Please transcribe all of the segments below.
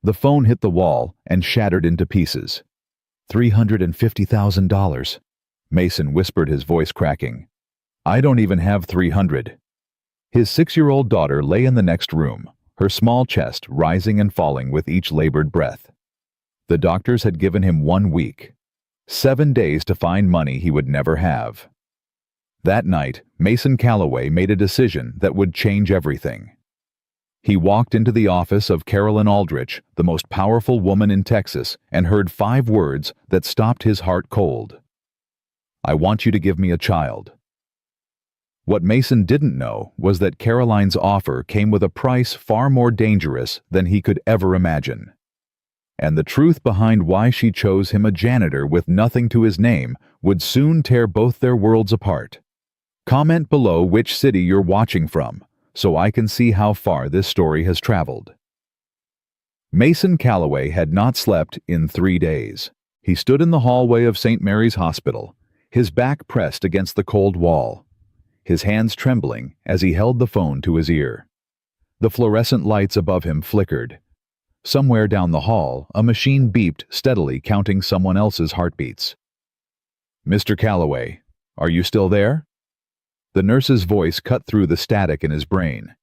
The phone hit the wall and shattered into pieces. $350,000. Mason whispered, his voice cracking. I don't even have 300. His 6-year-old daughter lay in the next room, her small chest rising and falling with each labored breath. The doctors had given him 1 week, 7 days to find money he would never have. That night, Mason Calloway made a decision that would change everything. He walked into the office of Carolyn Aldrich, the most powerful woman in Texas, and heard 5 words that stopped his heart cold. I want you to give me a child. What Mason didn't know was that Caroline's offer came with a price far more dangerous than he could ever imagine. And the truth behind why she chose him, a janitor with nothing to his name, would soon tear both their worlds apart. Comment below which city you're watching from, so I can see how far this story has traveled. Mason Calloway had not slept in 3 days. He stood in the hallway of St. Mary's Hospital, his back pressed against the cold wall, his hands trembling as he held the phone to his ear. The fluorescent lights above him flickered. Somewhere down the hall, a machine beeped steadily, counting someone else's heartbeats. Mr. Calloway, are you still there? The nurse's voice cut through the static in his brain.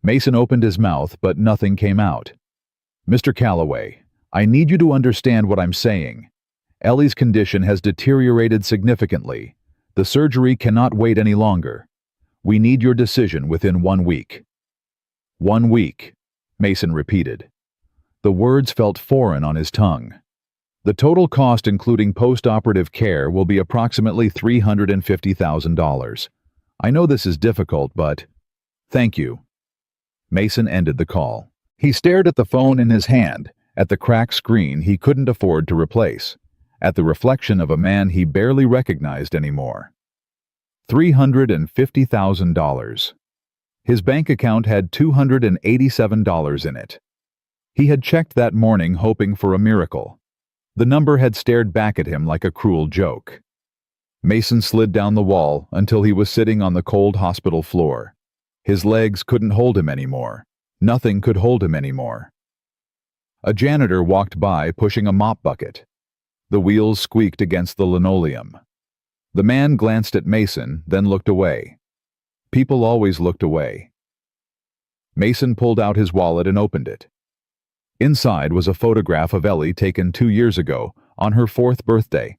Mason opened his mouth, but nothing came out. Mr. Calloway, I need you to understand what I'm saying. Ellie's condition has deteriorated significantly. The surgery cannot wait any longer. We need your decision within 1 week. 1 week, Mason repeated. The words felt foreign on his tongue. The total cost, including post-operative care, will be approximately $350,000. I know this is difficult, but thank you. Mason ended the call. He stared at the phone in his hand, at the cracked screen he couldn't afford to replace, at the reflection of a man he barely recognized anymore. $350,000. His bank account had $287 in it. He had checked that morning hoping for a miracle. The number had stared back at him like a cruel joke. Mason slid down the wall until he was sitting on the cold hospital floor. His legs couldn't hold him anymore. Nothing could hold him anymore. A janitor walked by pushing a mop bucket. The wheels squeaked against the linoleum. The man glanced at Mason, then looked away. People always looked away. Mason pulled out his wallet and opened it. Inside was a photograph of Ellie taken 2 years ago, on her 4th birthday.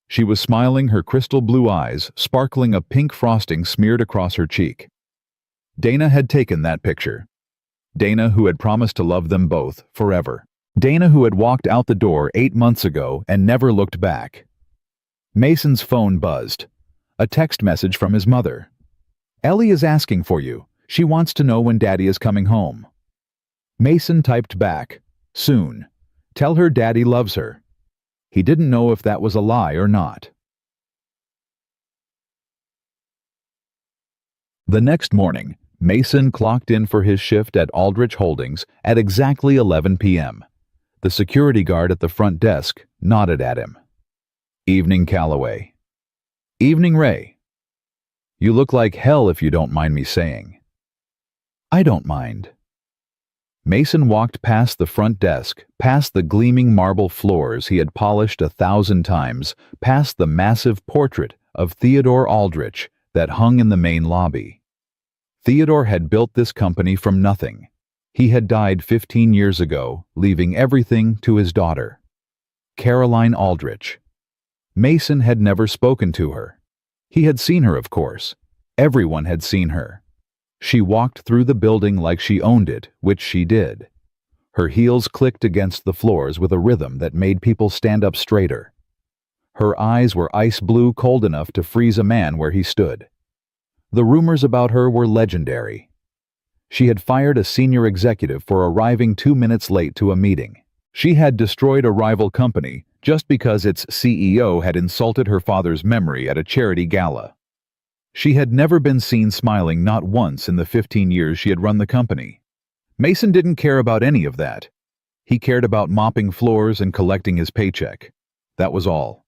She was smiling, her crystal blue eyes sparkling, a pink frosting smeared across her cheek. Dana had taken that picture. Dana, who had promised to love them both forever. Dana, who had walked out the door 8 months ago and never looked back. Mason's phone buzzed. A text message from his mother. Ellie is asking for you. She wants to know when Daddy is coming home. Mason typed back, soon. Tell her Daddy loves her. He didn't know if that was a lie or not. The next morning, Mason clocked in for his shift at Aldrich Holdings at exactly 11 p.m. The security guard at the front desk nodded at him. Evening, Calloway. Evening, Ray. You look like hell, if you don't mind me saying. I don't mind. Mason walked past the front desk, past the gleaming marble floors he had polished 1,000 times, past the massive portrait of Theodore Aldrich that hung in the main lobby. Theodore had built this company from nothing. He had died 15 years ago, leaving everything to his daughter, Caroline Aldrich. Mason had never spoken to her. He had seen her, of course. Everyone had seen her. She walked through the building like she owned it, which she did. Her heels clicked against the floors with a rhythm that made people stand up straighter. Her eyes were ice blue, cold enough to freeze a man where he stood. The rumors about her were legendary. She had fired a senior executive for arriving 2 minutes late to a meeting. She had destroyed a rival company just because its CEO had insulted her father's memory at a charity gala. She had never been seen smiling, not once in the 15 years she had run the company. Mason didn't care about any of that. He cared about mopping floors and collecting his paycheck. That was all.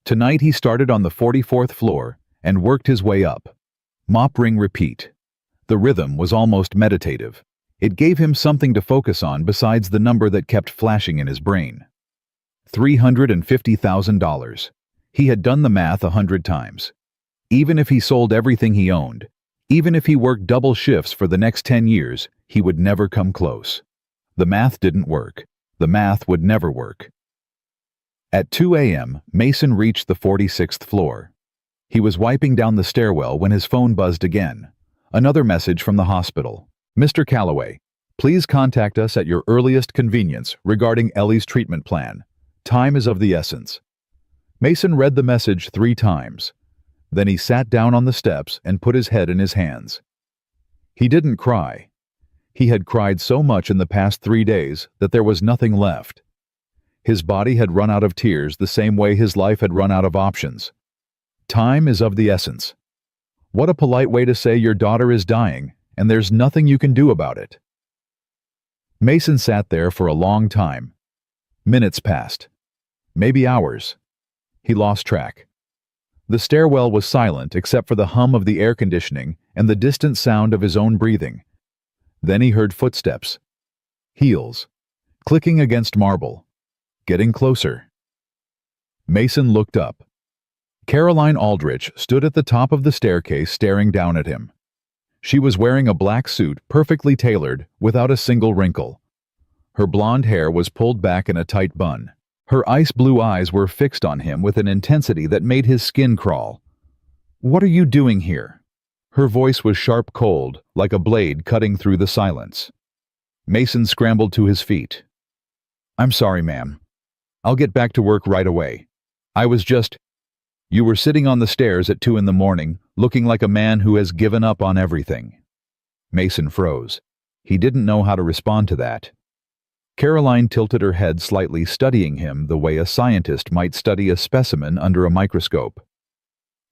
Tonight he started on the 44th floor and worked his way up. Mop, ring, repeat. The rhythm was almost meditative. It gave him something to focus on besides the number that kept flashing in his brain. $350,000. He had done the math 100 times. Even if he sold everything he owned, even if he worked double shifts for the next 10 years, he would never come close. The math didn't work. The math would never work. At 2 a.m., Mason reached the 46th floor. He was wiping down the stairwell when his phone buzzed again. Another message from the hospital. Mr. Calloway, please contact us at your earliest convenience regarding Ellie's treatment plan. Time is of the essence. Mason read the message 3 times. Then he sat down on the steps and put his head in his hands. He didn't cry. He had cried so much in the past 3 days that there was nothing left. His body had run out of tears the same way his life had run out of options. Time is of the essence. What a polite way to say your daughter is dying, and there's nothing you can do about it. Mason sat there for a long time. Minutes passed. Maybe hours. He lost track. The stairwell was silent except for the hum of the air conditioning and the distant sound of his own breathing. Then he heard footsteps. Heels. Clicking against marble. Getting closer. Mason looked up. Caroline Aldrich stood at the top of the staircase staring down at him. She was wearing a black suit perfectly tailored, without a single wrinkle. Her blonde hair was pulled back in a tight bun. Her ice blue eyes were fixed on him with an intensity that made his skin crawl. "What are you doing here?" Her voice was sharp cold, like a blade cutting through the silence. Mason scrambled to his feet. "I'm sorry, ma'am. I'll get back to work right away. I was just—" "You were sitting on the stairs at 2 in the morning, looking like a man who has given up on everything." Mason froze. He didn't know how to respond to that. Caroline tilted her head slightly, studying him the way a scientist might study a specimen under a microscope.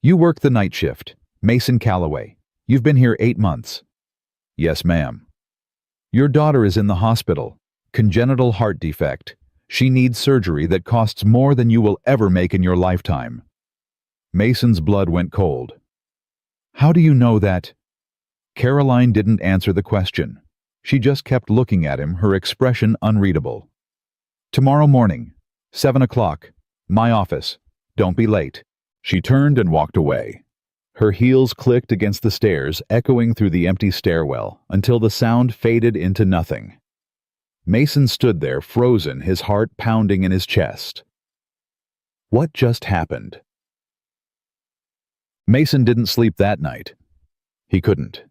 "You work the night shift. Mason Calloway. You've been here 8 months." "Yes, ma'am." "Your daughter is in the hospital. Congenital heart defect. She needs surgery that costs more than you will ever make in your lifetime." Mason's blood went cold. "How do you know that?" Caroline didn't answer the question. She just kept looking at him, her expression unreadable. "Tomorrow morning, 7 o'clock. My office. Don't be late." She turned and walked away. Her heels clicked against the stairs, echoing through the empty stairwell, until the sound faded into nothing. Mason stood there, frozen, his heart pounding in his chest. What just happened? Mason didn't sleep that night. He couldn't.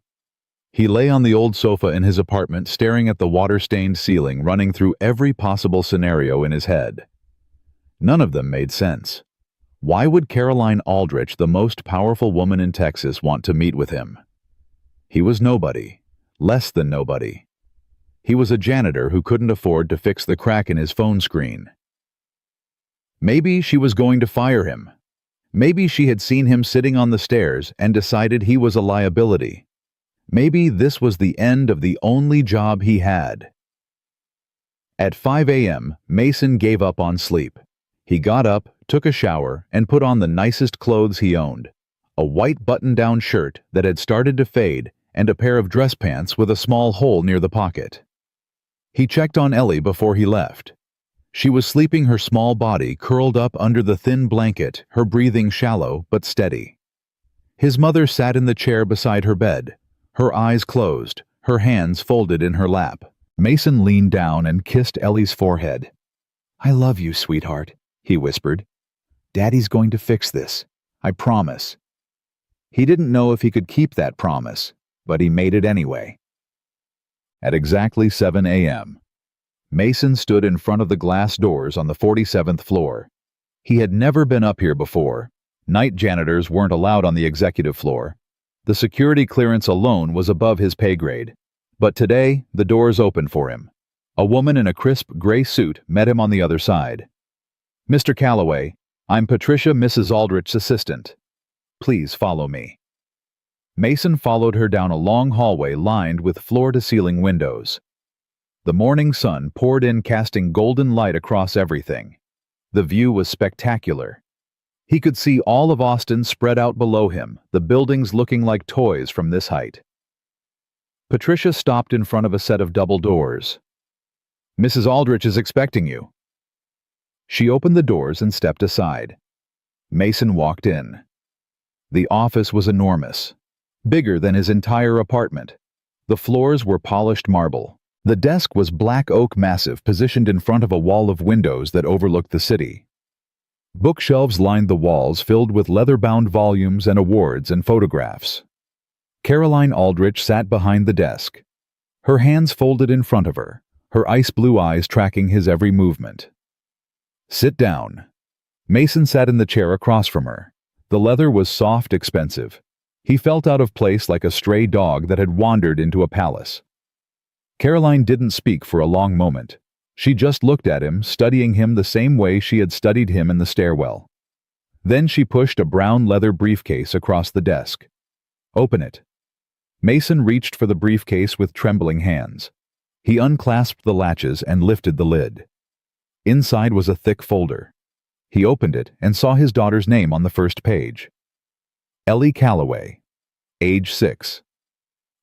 He lay on the old sofa in his apartment, staring at the water-stained ceiling, running through every possible scenario in his head. None of them made sense. Why would Caroline Aldrich, the most powerful woman in Texas, want to meet with him? He was nobody. Less than nobody. He was a janitor who couldn't afford to fix the crack in his phone screen. Maybe she was going to fire him. Maybe she had seen him sitting on the stairs and decided he was a liability. Maybe this was the end of the only job he had. At 5 a.m., Mason gave up on sleep. He got up, took a shower, and put on the nicest clothes he owned. A white button-down shirt that had started to fade and a pair of dress pants with a small hole near the pocket. He checked on Ellie before he left. She was sleeping, her small body curled up under the thin blanket, her breathing shallow but steady. His mother sat in the chair beside her bed, her eyes closed, her hands folded in her lap. Mason leaned down and kissed Ellie's forehead. "I love you, sweetheart," he whispered. "Daddy's going to fix this. I promise." He didn't know if he could keep that promise, but he made it anyway. At exactly 7 a.m., Mason stood in front of the glass doors on the 47th floor. He had never been up here before. Night janitors weren't allowed on the executive floor. The security clearance alone was above his pay grade. But today, the doors opened for him. A woman in a crisp gray suit met him on the other side. "Mr. Calloway, I'm Patricia, Mrs. Aldrich's assistant. Please follow me." Mason followed her down a long hallway lined with floor-to-ceiling windows. The morning sun poured in, casting golden light across everything. The view was spectacular. He could see all of Austin spread out below him, the buildings looking like toys from this height. Patricia stopped in front of a set of double doors. "Mrs. Aldrich is expecting you." She opened the doors and stepped aside. Mason walked in. The office was enormous, bigger than his entire apartment. The floors were polished marble. The desk was black oak massive, positioned in front of a wall of windows that overlooked the city. Bookshelves lined the walls, filled with leather-bound volumes and awards and photographs. Caroline Aldrich sat behind the desk, her hands folded in front of her, her ice-blue eyes tracking his every movement. "Sit down." Mason sat in the chair across from her. The leather was soft, expensive. He felt out of place, like a stray dog that had wandered into a palace. Caroline didn't speak for a long moment. She just looked at him, studying him the same way she had studied him in the stairwell. Then she pushed a brown leather briefcase across the desk. "Open it." Mason reached for the briefcase with trembling hands. He unclasped the latches and lifted the lid. Inside was a thick folder. He opened it and saw his daughter's name on the first page. Ellie Calloway, age 6.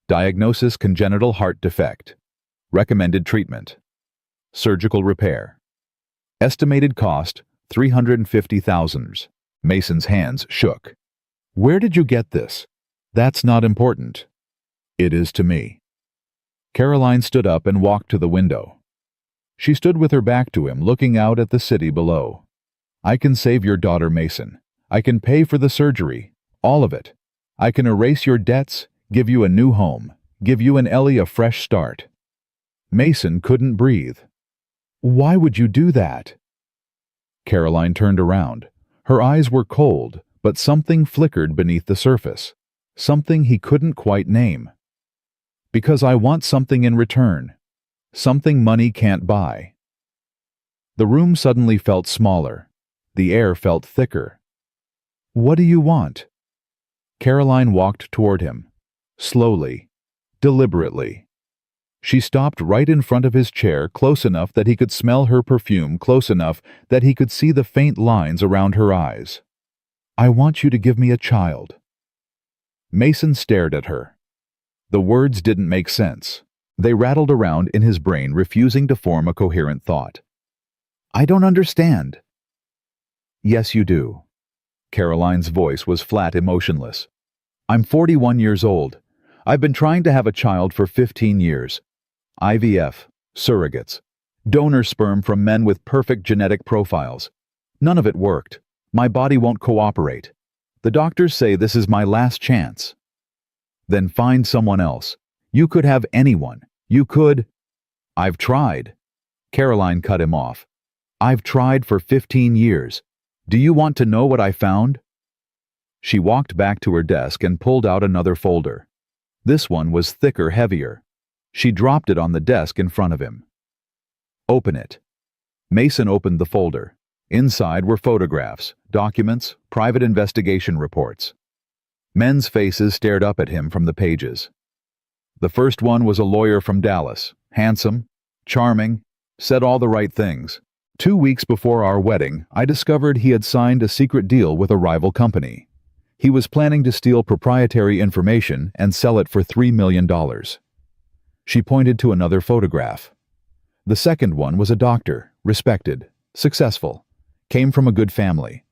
Diagnosis: congenital heart defect. Recommended treatment: surgical repair. Estimated cost: $350,000. Mason's hands shook. "Where did you get this?" "That's not important." "It is to me." Caroline stood up and walked to the window. She stood with her back to him, looking out at the city below. "I can save your daughter, Mason. I can pay for the surgery, all of it. I can erase your debts, give you a new home, give you and Ellie a fresh start." Mason couldn't breathe. "Why would you do that?" Caroline turned around. Her eyes were cold, but something flickered beneath the surface. Something he couldn't quite name. "Because I want something in return. Something money can't buy." The room suddenly felt smaller. The air felt thicker. "What do you want?" Caroline walked toward him, slowly, deliberately. She stopped right in front of his chair, close enough that he could smell her perfume, close enough that he could see the faint lines around her eyes. "I want you to give me a child." Mason stared at her. The words didn't make sense. They rattled around in his brain, refusing to form a coherent thought. "I don't understand." "Yes, you do." Caroline's voice was flat, emotionless. "I'm 41 years old. I've been trying to have a child for 15 years. IVF, surrogates, donor sperm from men with perfect genetic profiles. None of it worked. My body won't cooperate. The doctors say this is my last chance." "Then find someone else. You could have anyone. You could—" "I've tried." Caroline cut him off. "I've tried for 15 years. Do you want to know what I found?" She walked back to her desk and pulled out another folder. This one was thicker, heavier. She dropped it on the desk in front of him. "Open it." Mason opened the folder. Inside were photographs, documents, private investigation reports. Men's faces stared up at him from the pages. The first one was a lawyer from Dallas, handsome, charming, said all the right things. 2 weeks before our wedding, I discovered he had signed a secret deal with a rival company. He was planning to steal proprietary information and sell it for $3 million. She pointed to another photograph. The second one was a doctor, respected, successful, came from a good family.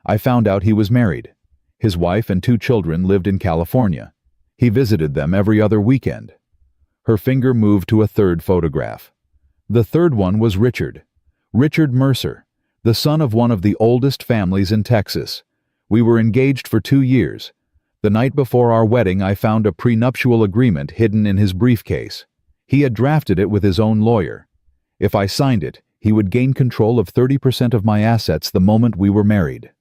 I found out he was married. His wife and 2 children lived in California. He visited them every other weekend. Her finger moved to a third photograph. The third one was Richard Mercer, the son of one of the oldest families in Texas. We were engaged for 2 years. The night before our wedding, I found a prenuptial agreement hidden in his briefcase. He had drafted it with his own lawyer. If I signed it, he would gain control of 30% of my assets the moment we were married.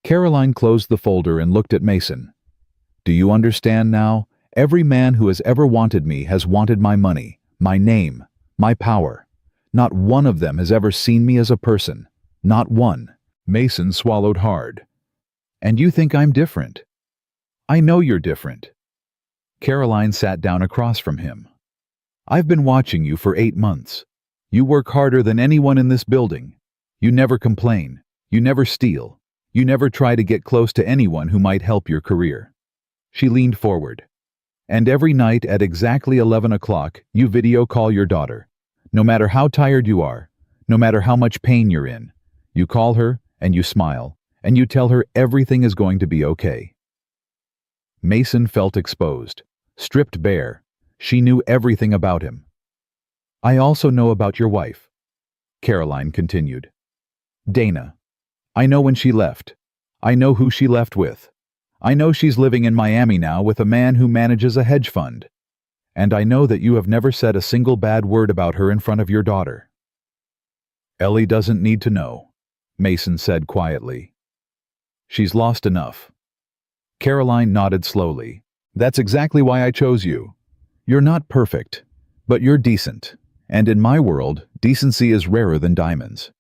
Caroline closed the folder and looked at Mason. "Do you understand now? Every man who has ever wanted me has wanted my money, my name, my power. Not one of them has ever seen me as a person. Not one." Mason swallowed hard. "And you think I'm different?" "I know you're different." Caroline sat down across from him. "I've been watching you for 8 months. You work harder than anyone in this building. You never complain. You never steal. You never try to get close to anyone who might help your career." She leaned forward. And every night at exactly 11 o'clock, you video call your daughter. No matter how tired you are, no matter how much pain you're in, you call her and you smile, and you tell her everything is going to be okay. Mason felt exposed, stripped bare. She knew everything about him. I also know about your wife, Caroline continued. Dana. I know when she left. I know who she left with. I know she's living in Miami now with a man who manages a hedge fund. And I know that you have never said a single bad word about her in front of your daughter. Ellie doesn't need to know, Mason said quietly. She's lost enough. Caroline nodded slowly. That's exactly why I chose you. You're not perfect, but you're decent. And in my world, decency is rarer than diamonds.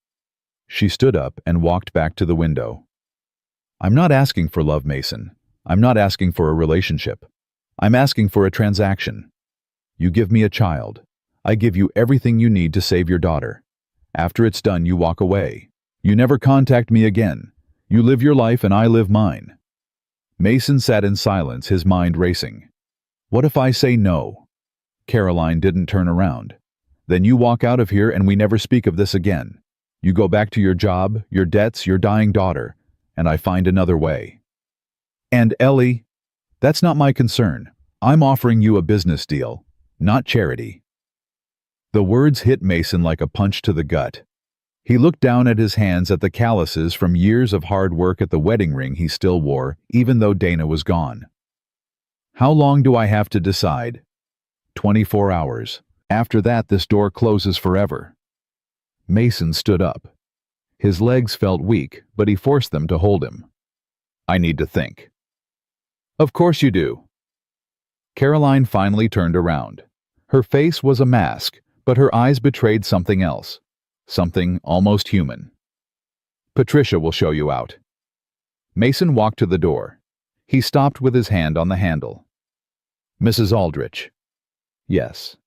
She stood up and walked back to the window. I'm not asking for love, Mason. I'm not asking for a relationship. I'm asking for a transaction. You give me a child. I give you everything you need to save your daughter. After it's done, you walk away. You never contact me again. You live your life and I live mine. Mason sat in silence, his mind racing. What if I say no? Caroline didn't turn around. Then you walk out of here and we never speak of this again. You go back to your job, your debts, your dying daughter, and I find another way. And Ellie, that's not my concern. I'm offering you a business deal, not charity. The words hit Mason like a punch to the gut. He looked down at his hands at the calluses from years of hard work at the wedding ring he still wore, even though Dana was gone. How long do I have to decide? 24 hours. After that, this door closes forever. Mason stood up. His legs felt weak, but he forced them to hold him. I need to think. Of course you do. Caroline finally turned around. Her face was a mask, but her eyes betrayed something else. Something almost human. Patricia will show you out. Mason walked to the door. He stopped with his hand on the handle. Mrs. Aldrich. Yes.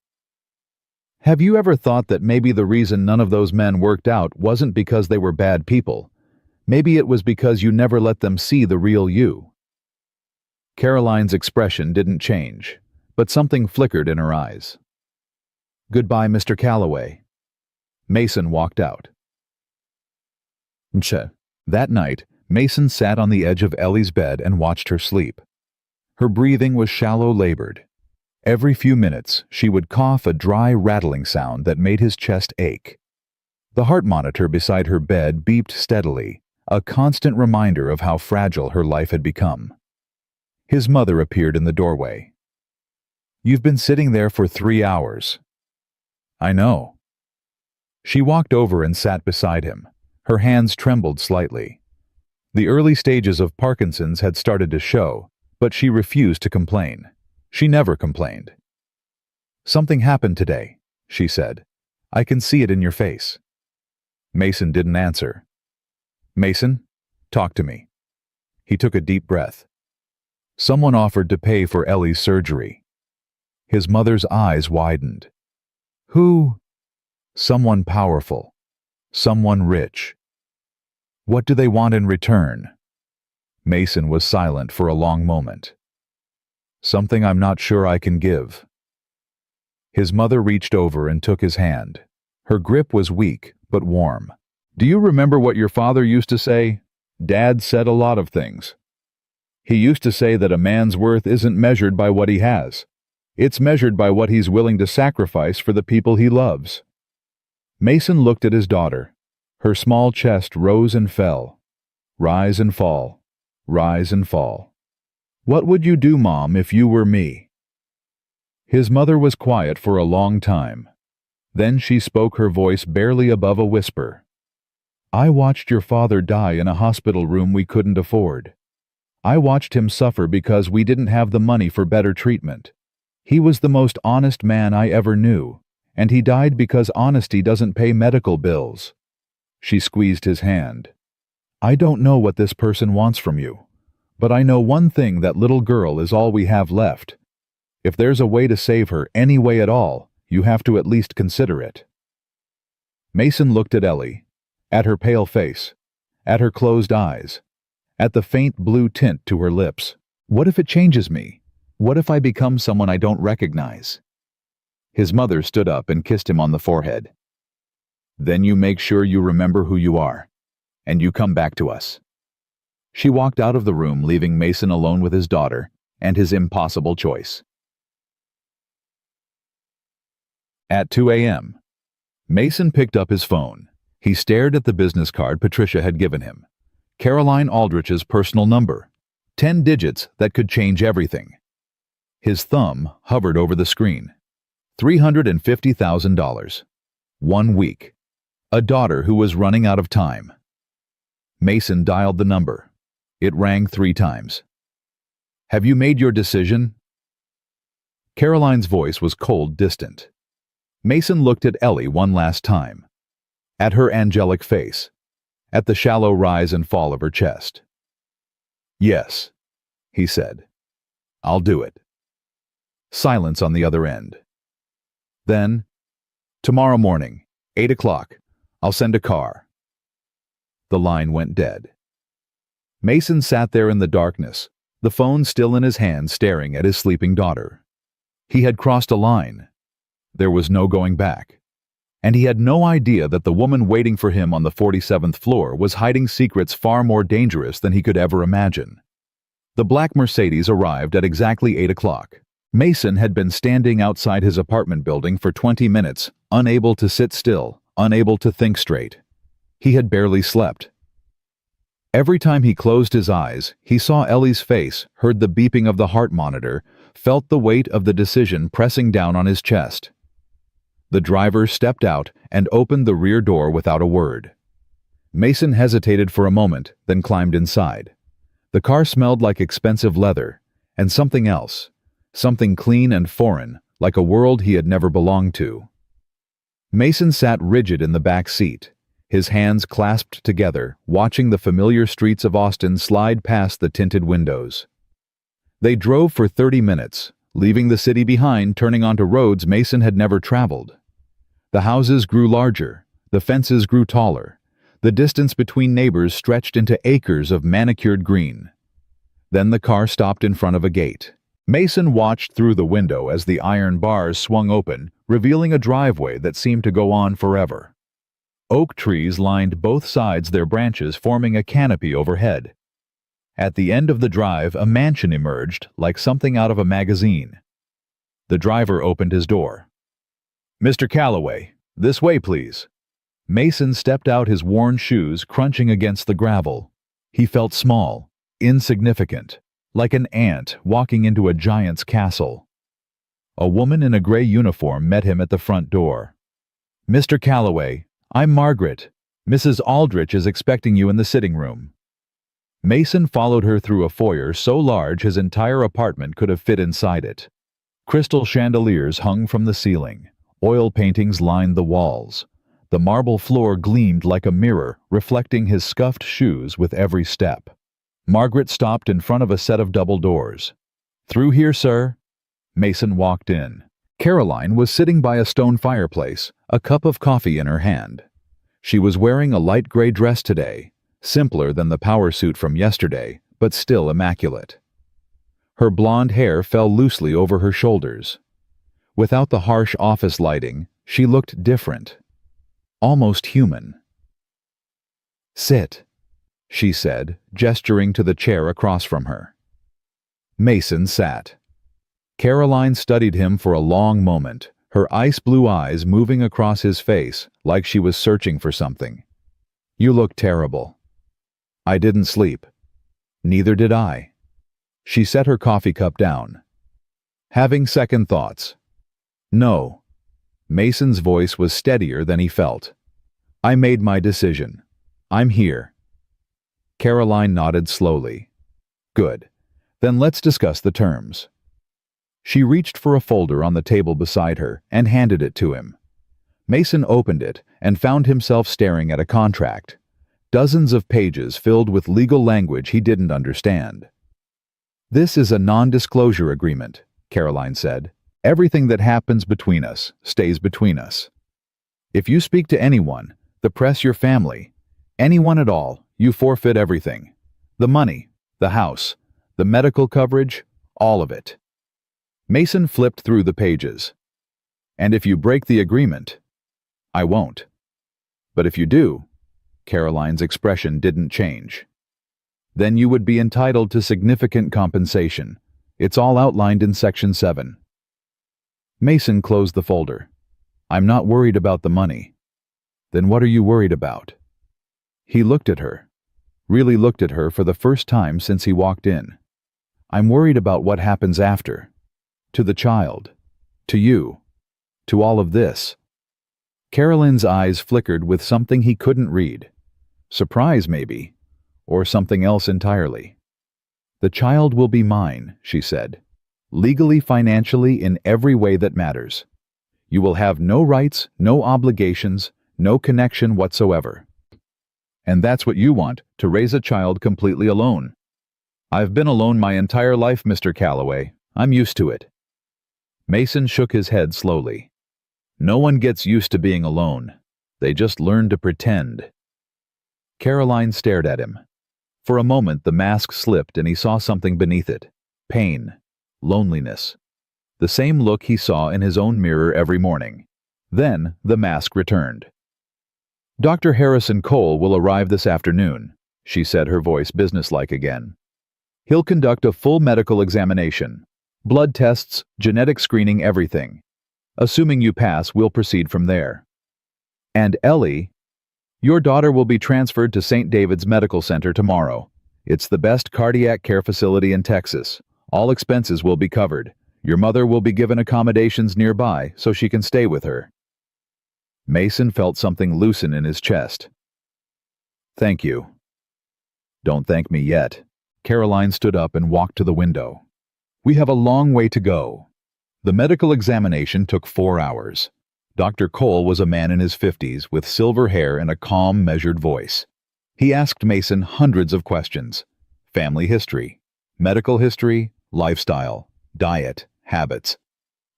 Have you ever thought that maybe the reason none of those men worked out wasn't because they were bad people? Maybe it was because you never let them see the real you. Caroline's expression didn't change, but something flickered in her eyes. Goodbye, Mr. Calloway. Mason walked out. That night, Mason sat on the edge of Ellie's bed and watched her sleep. Her breathing was shallow, labored. Every few minutes, she would cough a dry, rattling sound that made his chest ache. The heart monitor beside her bed beeped steadily, a constant reminder of how fragile her life had become. His mother appeared in the doorway. You've been sitting there for 3 hours. I know. She walked over and sat beside him. Her hands trembled slightly. The early stages of Parkinson's had started to show, but she refused to complain. She never complained. Something happened today, she said. I can see it in your face. Mason didn't answer. Mason, talk to me. He took a deep breath. Someone offered to pay for Ellie's surgery. His mother's eyes widened. Who? Someone powerful. Someone rich. What do they want in return? Mason was silent for a long moment. Something I'm not sure I can give. His mother reached over and took his hand. Her grip was weak, but warm. Do you remember what your father used to say? Dad said a lot of things. He used to say that a man's worth isn't measured by what he has. It's measured by what he's willing to sacrifice for the people he loves. Mason looked at his daughter. Her small chest rose and fell. Rise and fall. Rise and fall. What would you do, Mom, if you were me? His mother was quiet for a long time. Then she spoke, her voice barely above a whisper. I watched your father die in a hospital room we couldn't afford. I watched him suffer because we didn't have the money for better treatment. He was the most honest man I ever knew, and he died because honesty doesn't pay medical bills. She squeezed his hand. I don't know what this person wants from you. But I know one thing, that little girl is all we have left. If there's a way to save her, any way at all, you have to at least consider it. Mason looked at Ellie, at her pale face, at her closed eyes, at the faint blue tint to her lips. What if it changes me? What if I become someone I don't recognize? His mother stood up and kissed him on the forehead. Then you make sure you remember who you are, and you come back to us. She walked out of the room, leaving Mason alone with his daughter and his impossible choice. At 2 a.m., Mason picked up his phone. He stared at the business card Patricia had given him. Caroline Aldrich's personal number. 10 digits that could change everything. His thumb hovered over the screen. $350,000. 1 week. A daughter who was running out of time. Mason dialed the number. It rang 3 times. Have you made your decision? Caroline's voice was cold, distant. Mason looked at Ellie one last time. At her angelic face. At the shallow rise and fall of her chest. Yes, he said. I'll do it. Silence on the other end. Then, tomorrow morning, 8 o'clock, I'll send a car. The line went dead. Mason sat there in the darkness, the phone still in his hand, staring at his sleeping daughter. He had crossed a line. There was no going back. And he had no idea that the woman waiting for him on the 47th floor was hiding secrets far more dangerous than he could ever imagine. The black Mercedes arrived at exactly 8 o'clock. Mason had been standing outside his apartment building for 20 minutes, unable to sit still, unable to think straight. He had barely slept. Every time he closed his eyes, he saw Ellie's face, heard the beeping of the heart monitor, felt the weight of the decision pressing down on his chest. The driver stepped out and opened the rear door without a word. Mason hesitated for a moment, then climbed inside. The car smelled like expensive leather, and something else, something clean and foreign, like a world he had never belonged to. Mason sat rigid in the back seat, his hands clasped together, watching the familiar streets of Austin slide past the tinted windows. They drove for 30 minutes, leaving the city behind, turning onto roads Mason had never traveled. The houses grew larger, the fences grew taller, the distance between neighbors stretched into acres of manicured green. Then the car stopped in front of a gate. Mason watched through the window as the iron bars swung open, revealing a driveway that seemed to go on forever. Oak trees lined both sides, their branches forming a canopy overhead. At the end of the drive, a mansion emerged, like something out of a magazine. The driver opened his door. "Mr. Calloway, this way, please." Mason stepped out, his worn shoes crunching against the gravel. He felt small, insignificant, like an ant walking into a giant's castle. A woman in a gray uniform met him at the front door. "Mr. Calloway, I'm Margaret. Mrs. Aldrich is expecting you in the sitting room." Mason followed her through a foyer so large his entire apartment could have fit inside it. Crystal chandeliers hung from the ceiling. Oil paintings lined the walls. The marble floor gleamed like a mirror, reflecting his scuffed shoes with every step. Margaret stopped in front of a set of double doors. "Through here, sir." Mason walked in. Caroline was sitting by a stone fireplace, a cup of coffee in her hand. She was wearing a light gray dress today, simpler than the power suit from yesterday, but still immaculate. Her blonde hair fell loosely over her shoulders. Without the harsh office lighting, she looked different, almost human. "Sit," she said, gesturing to the chair across from her. Mason sat. Caroline studied him for a long moment, her ice blue eyes moving across his face like she was searching for something. "You look terrible." "I didn't sleep." "Neither did I." She set her coffee cup down. "Having second thoughts?" "No." Mason's voice was steadier than he felt. "I made my decision. I'm here." Caroline nodded slowly. "Good. Then let's discuss the terms." She reached for a folder on the table beside her and handed it to him. Mason opened it and found himself staring at a contract. Dozens of pages filled with legal language he didn't understand. "This is a non-disclosure agreement," Caroline said. "Everything that happens between us stays between us. If you speak to anyone, the press, your family, anyone at all, you forfeit everything. The money, the house, the medical coverage, all of it. Mason flipped through the pages. "And if you break the agreement?" "I won't." "But if you do?" Caroline's expression didn't change. "Then you would be entitled to significant compensation. It's all outlined in Section 7. Mason closed the folder. "I'm not worried about the money." "Then what are you worried about?" He looked at her. Really looked at her for the first time since he walked in. "I'm worried about what happens after. To the child. To you. To all of this." Caroline's eyes flickered with something he couldn't read. Surprise, maybe. Or something else entirely. "The child will be mine," she said. "Legally, financially, in every way that matters. You will have no rights, no obligations, no connection whatsoever. And that's what you want, to raise a child completely alone." "I've been alone my entire life, Mr. Calloway. I'm used to it." Mason shook his head slowly. "No one gets used to being alone. They just learn to pretend." Caroline stared at him. For a moment the mask slipped and he saw something beneath it. Pain. Loneliness. The same look he saw in his own mirror every morning. Then the mask returned. "Dr. Harrison Cole will arrive this afternoon," she said, her voice businesslike again. "He'll conduct a full medical examination. Blood tests, genetic screening, everything. Assuming you pass, we'll proceed from there. And Ellie, your daughter will be transferred to St. David's Medical Center tomorrow. It's the best cardiac care facility in Texas. All expenses will be covered. Your mother will be given accommodations nearby so she can stay with her." Mason felt something loosen in his chest. "Thank you." "Don't thank me yet." Caroline stood up and walked to the window. "We have a long way to go." The medical examination took 4 hours. Dr. Cole was a man in his 50s with silver hair and a calm, measured voice. He asked Mason hundreds of questions. Family history, medical history, lifestyle, diet, habits.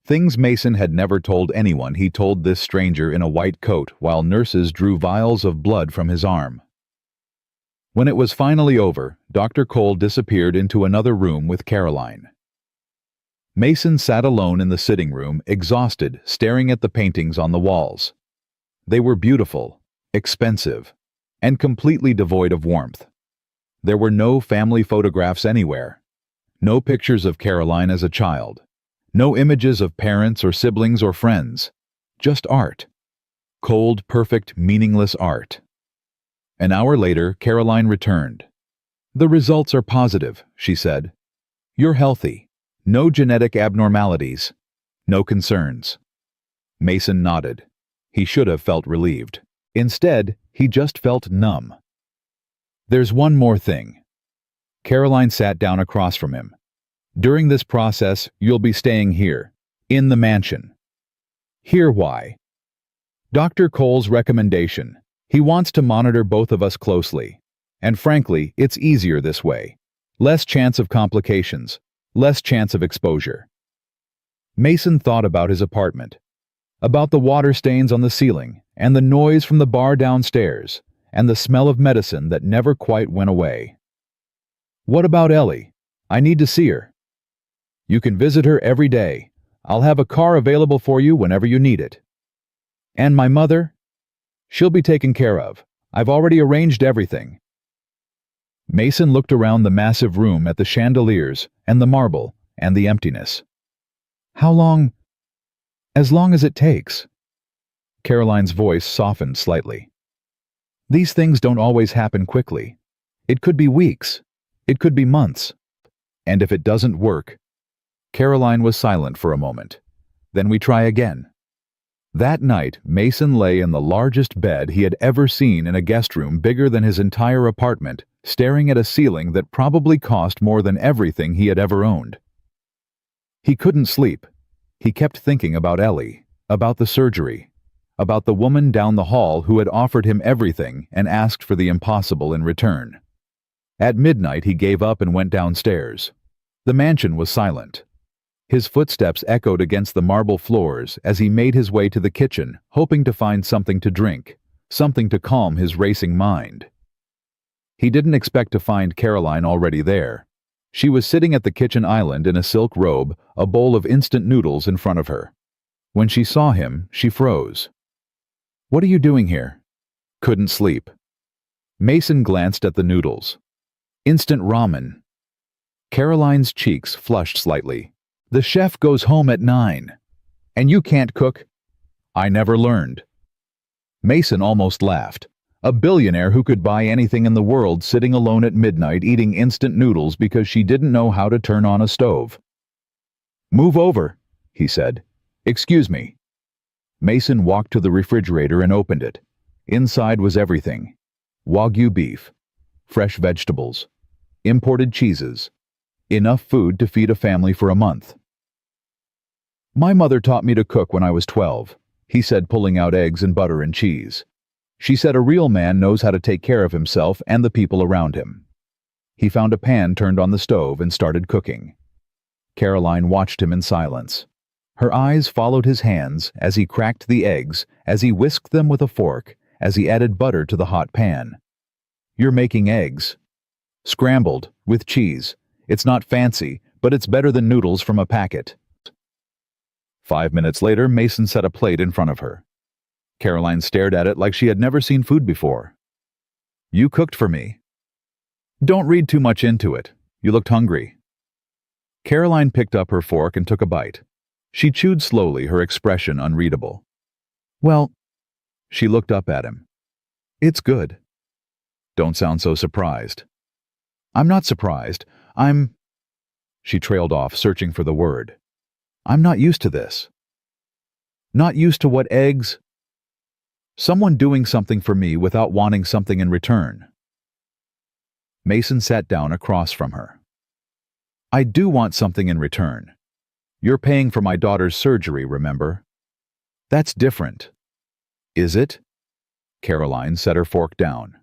Things Mason had never told anyone he told this stranger in a white coat while nurses drew vials of blood from his arm. When it was finally over, Dr. Cole disappeared into another room with Caroline. Mason sat alone in the sitting room, exhausted, staring at the paintings on the walls. They were beautiful, expensive, and completely devoid of warmth. There were no family photographs anywhere. No pictures of Caroline as a child. No images of parents or siblings or friends. Just art. Cold, perfect, meaningless art. An hour later, Caroline returned. "The results are positive," she said. "You're healthy. No genetic abnormalities. No concerns." Mason nodded. He should have felt relieved. Instead, he just felt numb. "There's one more thing." Caroline sat down across from him. "During this process, you'll be staying here, in the mansion. Hear why. Dr. Cole's recommendation. He wants to monitor both of us closely. And frankly, it's easier this way. Less chance of complications. Less chance of exposure." Mason thought about his apartment. About the water stains on the ceiling, and the noise from the bar downstairs, and the smell of medicine that never quite went away. "What about Ellie? I need to see her." "You can visit her every day. I'll have a car available for you whenever you need it." "And my mother?" "She'll be taken care of. I've already arranged everything." Mason looked around the massive room at the chandeliers and the marble and the emptiness. "How long?" "As long as it takes." Caroline's voice softened slightly. "These things don't always happen quickly. It could be weeks. It could be months. And if it doesn't work..." Caroline was silent for a moment. "Then we try again." That night, Mason lay in the largest bed he had ever seen in a guest room bigger than his entire apartment, staring at a ceiling that probably cost more than everything he had ever owned. He couldn't sleep. He kept thinking about Ellie, about the surgery, about the woman down the hall who had offered him everything and asked for the impossible in return. At midnight, he gave up and went downstairs. The mansion was silent. His footsteps echoed against the marble floors as he made his way to the kitchen, hoping to find something to drink, something to calm his racing mind. He didn't expect to find Caroline already there. She was sitting at the kitchen island in a silk robe, a bowl of instant noodles in front of her. When she saw him, she froze. "What are you doing here?" "Couldn't sleep." Mason glanced at the noodles. Instant ramen. Caroline's cheeks flushed slightly. "The chef goes home at 9. And you can't cook?" "I never learned." Mason almost laughed. A billionaire who could buy anything in the world sitting alone at midnight eating instant noodles because she didn't know how to turn on a stove. "Move over," he said. "Excuse me." Mason walked to the refrigerator and opened it. Inside was everything. Wagyu beef, fresh vegetables, imported cheeses, enough food to feed a family for a month. "My mother taught me to cook when I was 12, he said, pulling out eggs and butter and cheese. She said a real man knows how to take care of himself and the people around him. He found a pan turned on the stove and started cooking. Caroline watched him in silence. Her eyes followed his hands as he cracked the eggs, as he whisked them with a fork, as he added butter to the hot pan. "You're making eggs." "Scrambled, with cheese. It's not fancy, but it's better than noodles from a packet." 5 minutes later, Mason set a plate in front of her. Caroline stared at it like she had never seen food before. "You cooked for me." "Don't read too much into it. You looked hungry." Caroline picked up her fork and took a bite. She chewed slowly, her expression unreadable. "Well," she looked up at him. "It's good." "Don't sound so surprised." "I'm not surprised. She trailed off, searching for the word. "I'm not used to this." "Not used to what, eggs?" "Someone doing something for me without wanting something in return." Mason sat down across from her. "I do want something in return. You're paying for my daughter's surgery, remember? That's different." "Is it?" Caroline set her fork down.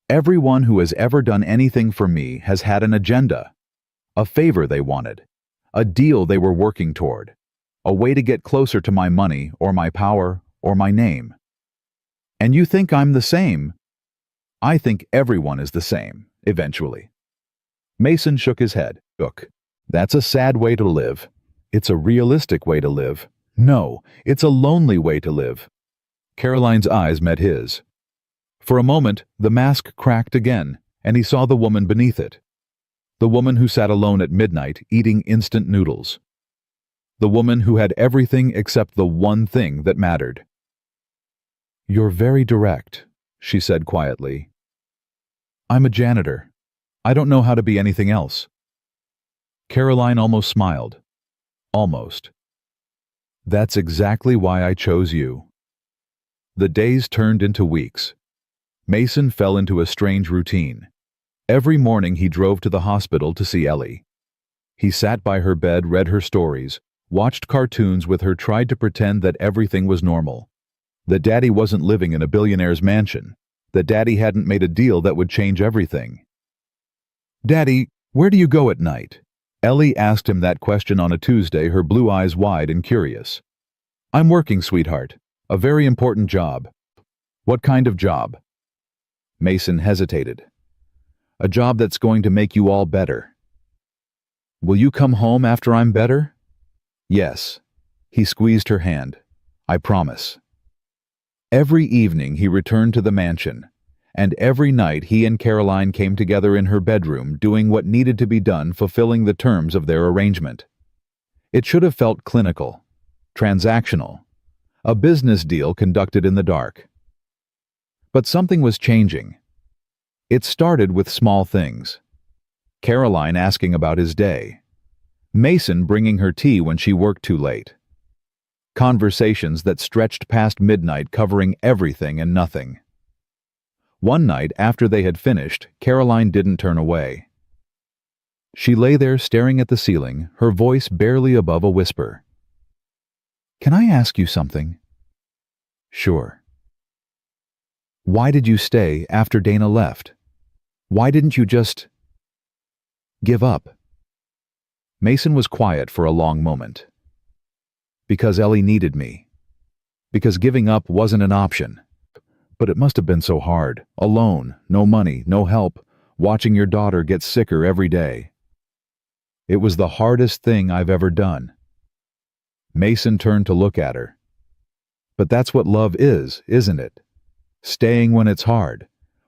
"Everyone who has ever done anything for me has had an agenda. A favor they wanted. A deal they were working toward. A way to get closer to my money, or my power, or my name. And you think I'm the same?" "I think everyone is the same, eventually." Mason shook his head. "Look, that's a sad way to live. It's a realistic way to live. No, it's a lonely way to live." Caroline's eyes met his. For a moment, the mask cracked again, and he saw the woman beneath it. The woman who sat alone at midnight eating instant noodles. The woman who had everything except the one thing that mattered. "You're very direct," she said quietly. "I'm a janitor. I don't know how to be anything else." Caroline almost smiled. Almost. "That's exactly why I chose you." The days turned into weeks. Mason fell into a strange routine. Every morning he drove to the hospital to see Ellie. He sat by her bed, read her stories, watched cartoons with her, tried to pretend that everything was normal. That Daddy wasn't living in a billionaire's mansion. That Daddy hadn't made a deal that would change everything. "Daddy, where do you go at night?" Ellie asked him that question on a Tuesday, her blue eyes wide and curious. "I'm working, sweetheart. A very important job." "What kind of job?" Mason hesitated. "A job that's going to make you all better." "Will you come home after I'm better?" "Yes." He squeezed her hand. "I promise." Every evening he returned to the mansion, and every night he and Caroline came together in her bedroom, doing what needed to be done, fulfilling the terms of their arrangement. It should have felt clinical, transactional, a business deal conducted in the dark. But something was changing. It started with small things. Caroline asking about his day. Mason bringing her tea when she worked too late. Conversations that stretched past midnight, covering everything and nothing. One night, after they had finished, Caroline didn't turn away. She lay there staring at the ceiling, her voice barely above a whisper. "Can I ask you something?" "Sure." "Why did you stay after Dana left? Why didn't you just give up?" Mason was quiet for a long moment. "Because Ellie needed me. Because giving up wasn't an option. But it must have been so hard, alone, no money, no help, watching your daughter get sicker every day." It was the hardest thing I've ever done. Mason turned to look at her. But that's what love is, isn't it? Staying when it's hard,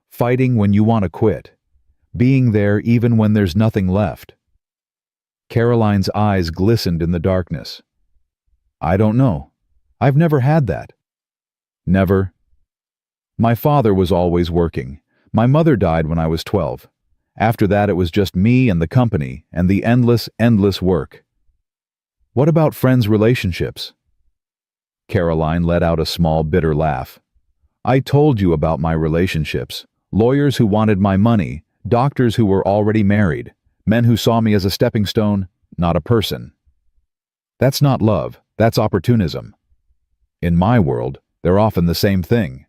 fighting when you want to quit, being there even when there's nothing left. Caroline's eyes glistened in the darkness. I don't know. I've never had that. Never. My father was always working. My mother died when I was 12. After that, it was just me and the company and the endless work. What about friends' relationships? Caroline let out a small, bitter laugh. I told you about my relationships. Lawyers who wanted my money, doctors who were already married, men who saw me as a stepping stone, not a person. That's not love, that's opportunism. In my world, they're often the same thing.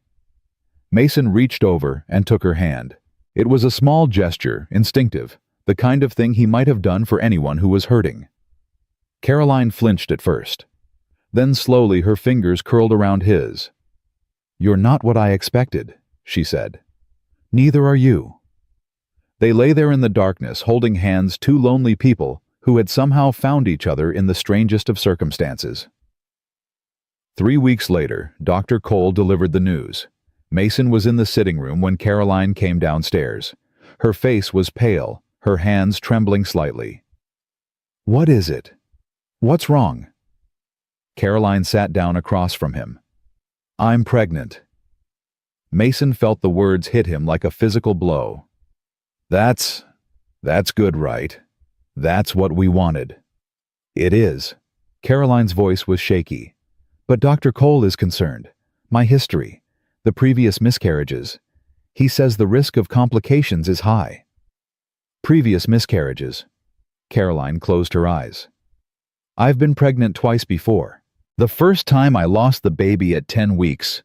Mason reached over and took her hand. It was a small gesture, instinctive, the kind of thing he might have done for anyone who was hurting. Caroline flinched at first. Then slowly her fingers curled around his. You're not what I expected, she said. Neither are you. They lay there in the darkness, holding hands, two lonely people who had somehow found each other in the strangest of circumstances. 3 weeks later, Dr. Cole delivered the news. Mason was in the sitting room when Caroline came downstairs. Her face was pale, her hands trembling slightly. What is it? What's wrong? Caroline sat down across from him. I'm pregnant. Mason felt the words hit him like a physical blow. That's good, right? That's what we wanted. It is. Caroline's voice was shaky. But Dr. Cole is concerned. My history, the previous miscarriages. He says the risk of complications is high. Previous miscarriages. Caroline closed her eyes. I've been pregnant twice before. The first time I lost the baby at 10 weeks.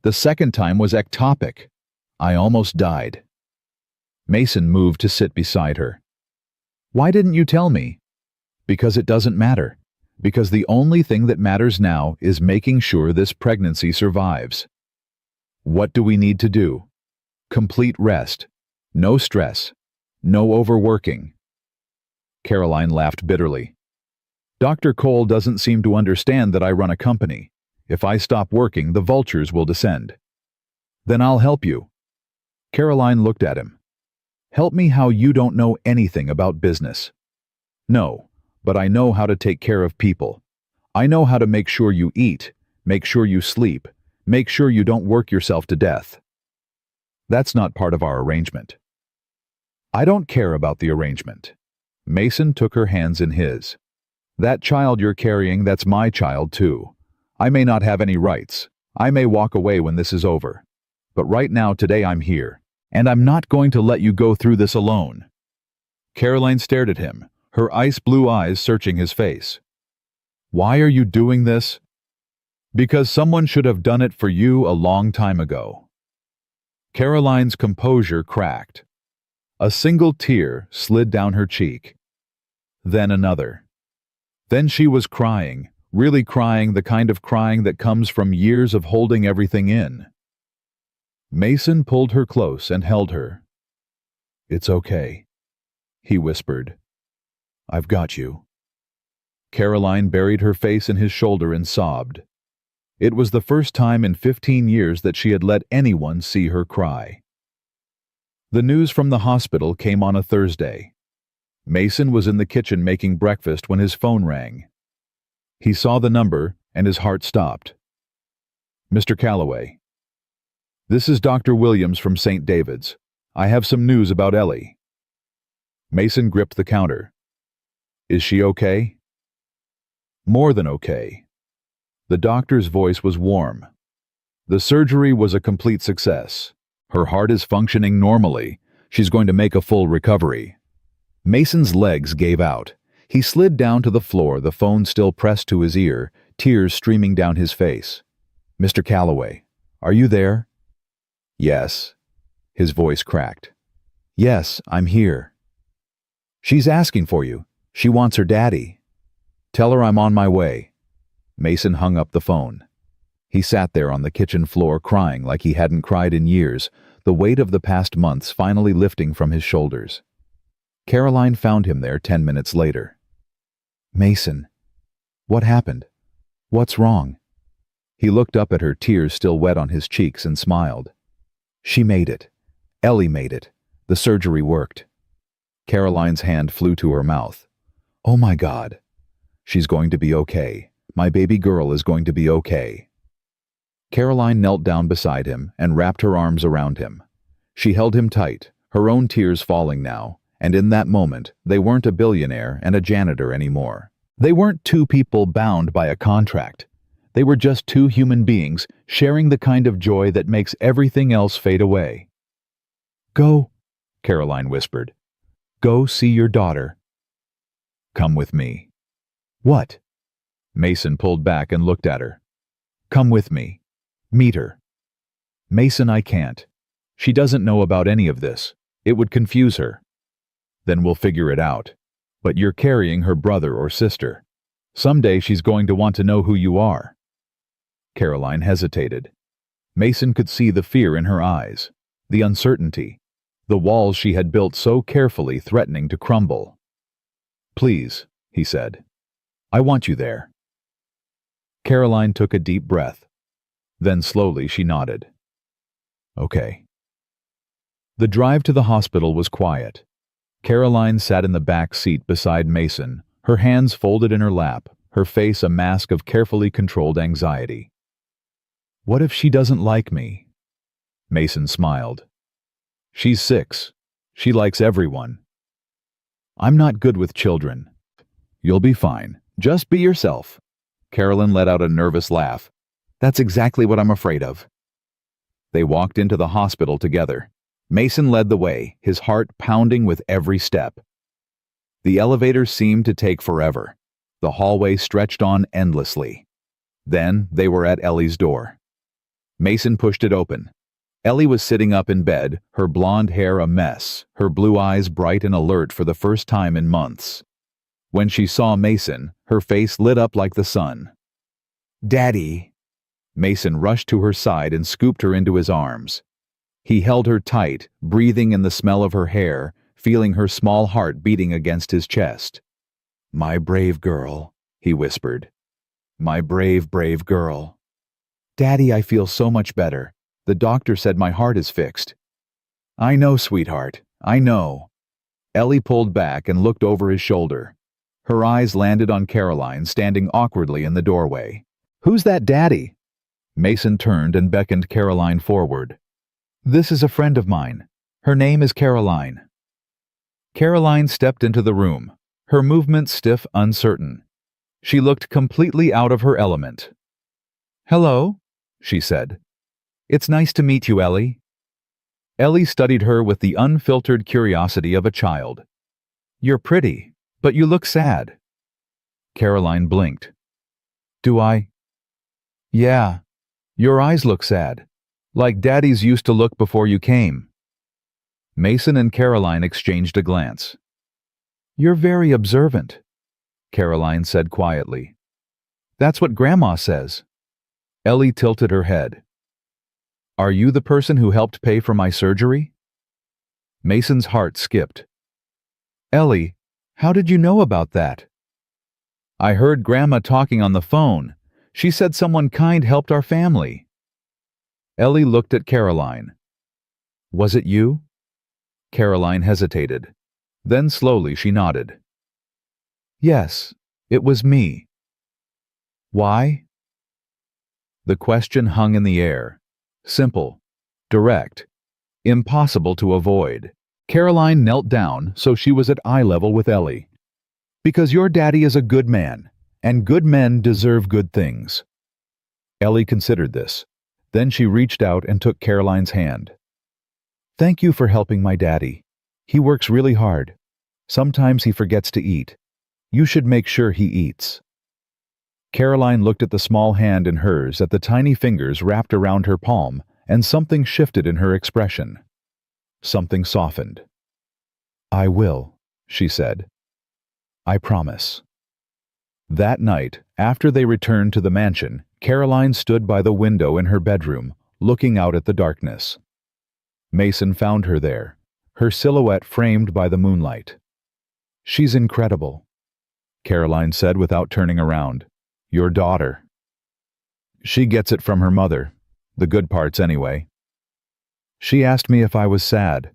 The second time was ectopic. I almost died. Mason moved to sit beside her. Why didn't you tell me? Because it doesn't matter. Because the only thing that matters now is making sure this pregnancy survives. What do we need to do? Complete rest. No stress. No overworking. Caroline laughed bitterly. Dr. Cole doesn't seem to understand that I run a company. If I stop working, the vultures will descend. Then I'll help you. Caroline looked at him. Help me how you don't know anything about business. No, but I know how to take care of people. I know how to make sure you eat, make sure you sleep, make sure you don't work yourself to death. That's not part of our arrangement. I don't care about the arrangement. Mason took her hands in his. That child you're carrying, that's my child too. I may not have any rights. I may walk away when this is over. But right now, today, I'm here. And I'm not going to let you go through this alone. Caroline stared at him, her ice blue eyes searching his face. Why are you doing this? Because someone should have done it for you a long time ago. Caroline's composure cracked. A single tear slid down her cheek. Then another. Then she was crying, really crying, the kind of crying that comes from years of holding everything in. Mason pulled her close and held her. It's okay, he whispered. I've got you. Caroline buried her face in his shoulder and sobbed. It was the first time in 15 years that she had let anyone see her cry. The news from the hospital came on a Thursday. Mason was in the kitchen making breakfast when his phone rang. He saw the number and his heart stopped. Mr. Calloway. This is Dr. Williams from St. David's. I have some news about Ellie. Mason gripped the counter. Is she okay? More than okay. The doctor's voice was warm. The surgery was a complete success. Her heart is functioning normally. She's going to make a full recovery. Mason's legs gave out. He slid down to the floor, the phone still pressed to his ear, tears streaming down his face. Mr. Calloway, are you there? Yes. His voice cracked. Yes, I'm here. She's asking for you. She wants her daddy. Tell her I'm on my way. Mason hung up the phone. He sat there on the kitchen floor crying like he hadn't cried in years, the weight of the past months finally lifting from his shoulders. Caroline found him there 10 minutes later. Mason, what happened? What's wrong? He looked up at her, tears still wet on his cheeks, and smiled. She made it. Ellie made it. The surgery worked. Caroline's hand flew to her mouth. Oh my God. She's going to be okay. My baby girl is going to be okay. Caroline knelt down beside him and wrapped her arms around him. She held him tight, her own tears falling now, and in that moment, they weren't a billionaire and a janitor anymore. They weren't two people bound by a contract. They were just two human beings sharing the kind of joy that makes everything else fade away. Go, Caroline whispered. Go see your daughter. Come with me. What? Mason pulled back and looked at her. Come with me. Meet her. Mason, I can't. She doesn't know about any of this. It would confuse her. Then we'll figure it out. But you're carrying her brother or sister. Someday she's going to want to know who you are. Caroline hesitated. Mason could see the fear in her eyes, the uncertainty, the walls she had built so carefully threatening to crumble. Please, he said. I want you there. Caroline took a deep breath. Then slowly she nodded. Okay. The drive to the hospital was quiet. Caroline sat in the back seat beside Mason, her hands folded in her lap, her face a mask of carefully controlled anxiety. What if she doesn't like me? Mason smiled. She's 6. She likes everyone. I'm not good with children. You'll be fine. Just be yourself. Caroline let out a nervous laugh. That's exactly what I'm afraid of. They walked into the hospital together. Mason led the way, his heart pounding with every step. The elevator seemed to take forever. The hallway stretched on endlessly. Then they were at Ellie's door. Mason pushed it open. Ellie was sitting up in bed, her blonde hair a mess, her blue eyes bright and alert for the first time in months. When she saw Mason, her face lit up like the sun. Daddy! Mason rushed to her side and scooped her into his arms. He held her tight, breathing in the smell of her hair, feeling her small heart beating against his chest. My brave girl, he whispered. My brave, brave girl. Daddy, I feel so much better. The doctor said my heart is fixed. I know, sweetheart, I know. Ellie pulled back and looked over his shoulder. Her eyes landed on Caroline standing awkwardly in the doorway. Who's that daddy? Mason turned and beckoned Caroline forward. This is a friend of mine. Her name is Caroline. Caroline stepped into the room, her movements stiff, uncertain. She looked completely out of her element. Hello, she said. It's nice to meet you, Ellie. Ellie studied her with the unfiltered curiosity of a child. You're pretty, but you look sad. Caroline blinked. Do I? Yeah. Your eyes look sad. Like Daddy's used to look before you came. Mason and Caroline exchanged a glance. You're very observant, Caroline said quietly. That's what Grandma says. Ellie tilted her head. Are you the person who helped pay for my surgery? Mason's heart skipped. Ellie, how did you know about that? I heard Grandma talking on the phone. She said someone kind helped our family. Ellie looked at Caroline. Was it you? Caroline hesitated. Then slowly she nodded. Yes, it was me. Why? The question hung in the air. Simple, direct, impossible to avoid. Caroline knelt down so she was at eye level with Ellie. Because your daddy is a good man, and good men deserve good things. Ellie considered this. Then she reached out and took Caroline's hand. Thank you for helping my daddy. He works really hard. Sometimes he forgets to eat. You should make sure he eats. Caroline looked at the small hand in hers, at the tiny fingers wrapped around her palm, and something shifted in her expression. Something softened. I will, she said. I promise. That night, after they returned to the mansion, Caroline stood by the window in her bedroom, looking out at the darkness. Mason found her there, her silhouette framed by the moonlight. She's incredible, Caroline said without turning around. Your daughter. She gets it from her mother, the good parts anyway. She asked me if I was sad.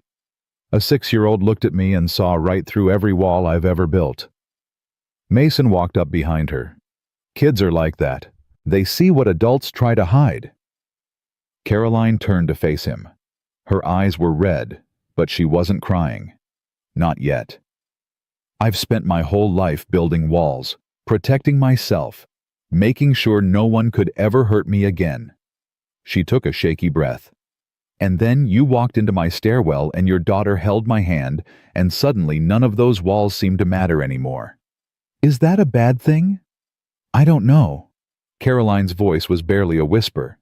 A 6-year-old looked at me and saw right through every wall I've ever built. Mason walked up behind her. Kids are like that. They see what adults try to hide. Caroline turned to face him. Her eyes were red, but she wasn't crying. Not yet. I've spent my whole life building walls, protecting myself, making sure no one could ever hurt me again. She took a shaky breath. And then you walked into my stairwell and your daughter held my hand, and suddenly none of those walls seemed to matter anymore. Is that a bad thing? I don't know. Caroline's voice was barely a whisper.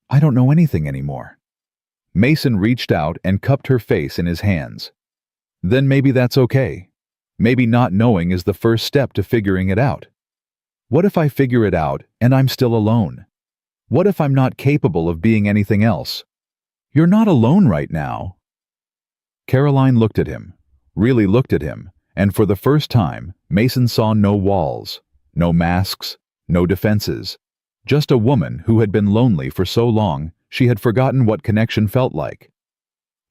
I don't know anything anymore. Mason reached out and cupped her face in his hands. Then maybe that's okay. Maybe not knowing is the first step to figuring it out. What if I figure it out and I'm still alone? What if I'm not capable of being anything else? You're not alone right now. Caroline looked at him, really looked at him, and for the first time, Mason saw no walls, no masks, no defenses. Just a woman who had been lonely for so long, she had forgotten what connection felt like.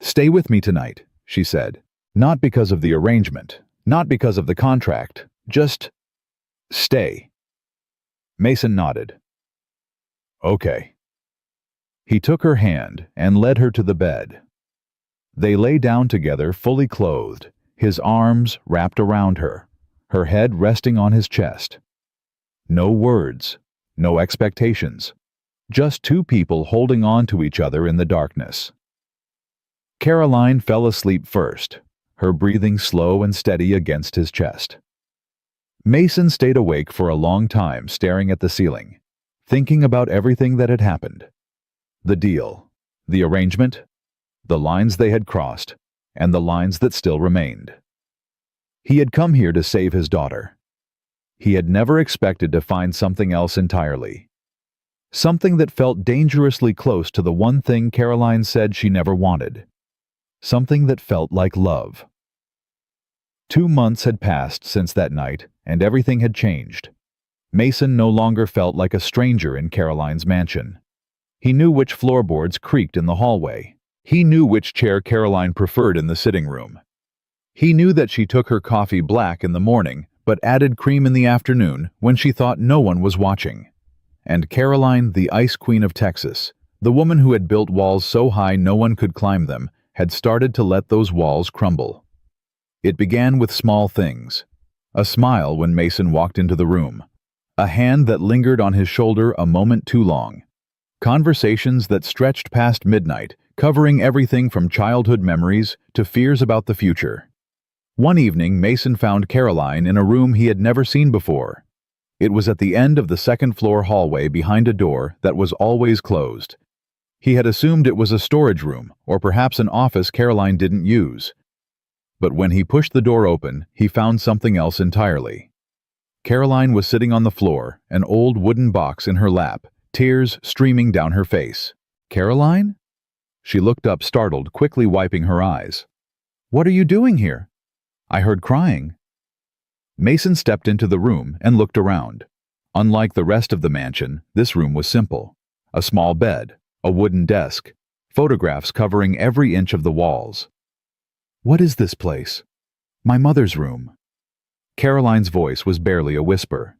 Stay with me tonight, she said. Not because of the arrangement, not because of the contract, just stay. Mason nodded. Okay. He took her hand and led her to the bed. They lay down together fully clothed, his arms wrapped around her, her head resting on his chest. No words, no expectations, just two people holding on to each other in the darkness. Caroline fell asleep first, her breathing slow and steady against his chest. Mason stayed awake for a long time staring at the ceiling, thinking about everything that had happened. The deal, the arrangement, the lines they had crossed, and the lines that still remained. He had come here to save his daughter. He had never expected to find something else entirely. Something that felt dangerously close to the one thing Caroline said she never wanted. Something that felt like love. 2 months had passed since that night, and everything had changed. Mason no longer felt like a stranger in Caroline's mansion. He knew which floorboards creaked in the hallway. He knew which chair Caroline preferred in the sitting room. He knew that she took her coffee black in the morning, but added cream in the afternoon when she thought no one was watching. And Caroline, the Ice Queen of Texas, the woman who had built walls so high no one could climb them, had started to let those walls crumble. It began with small things. A smile when Mason walked into the room. A hand that lingered on his shoulder a moment too long. Conversations that stretched past midnight, covering everything from childhood memories to fears about the future. One evening, Mason found Caroline in a room he had never seen before. It was at the end of the second-floor hallway behind a door that was always closed. He had assumed it was a storage room, or perhaps an office Caroline didn't use. But when he pushed the door open, he found something else entirely. Caroline was sitting on the floor, an old wooden box in her lap, tears streaming down her face. Caroline? She looked up startled, quickly wiping her eyes. What are you doing here? I heard crying. Mason stepped into the room and looked around. Unlike the rest of the mansion, this room was simple. A small bed, a wooden desk, photographs covering every inch of the walls. What is this place? My mother's room. Caroline's voice was barely a whisper.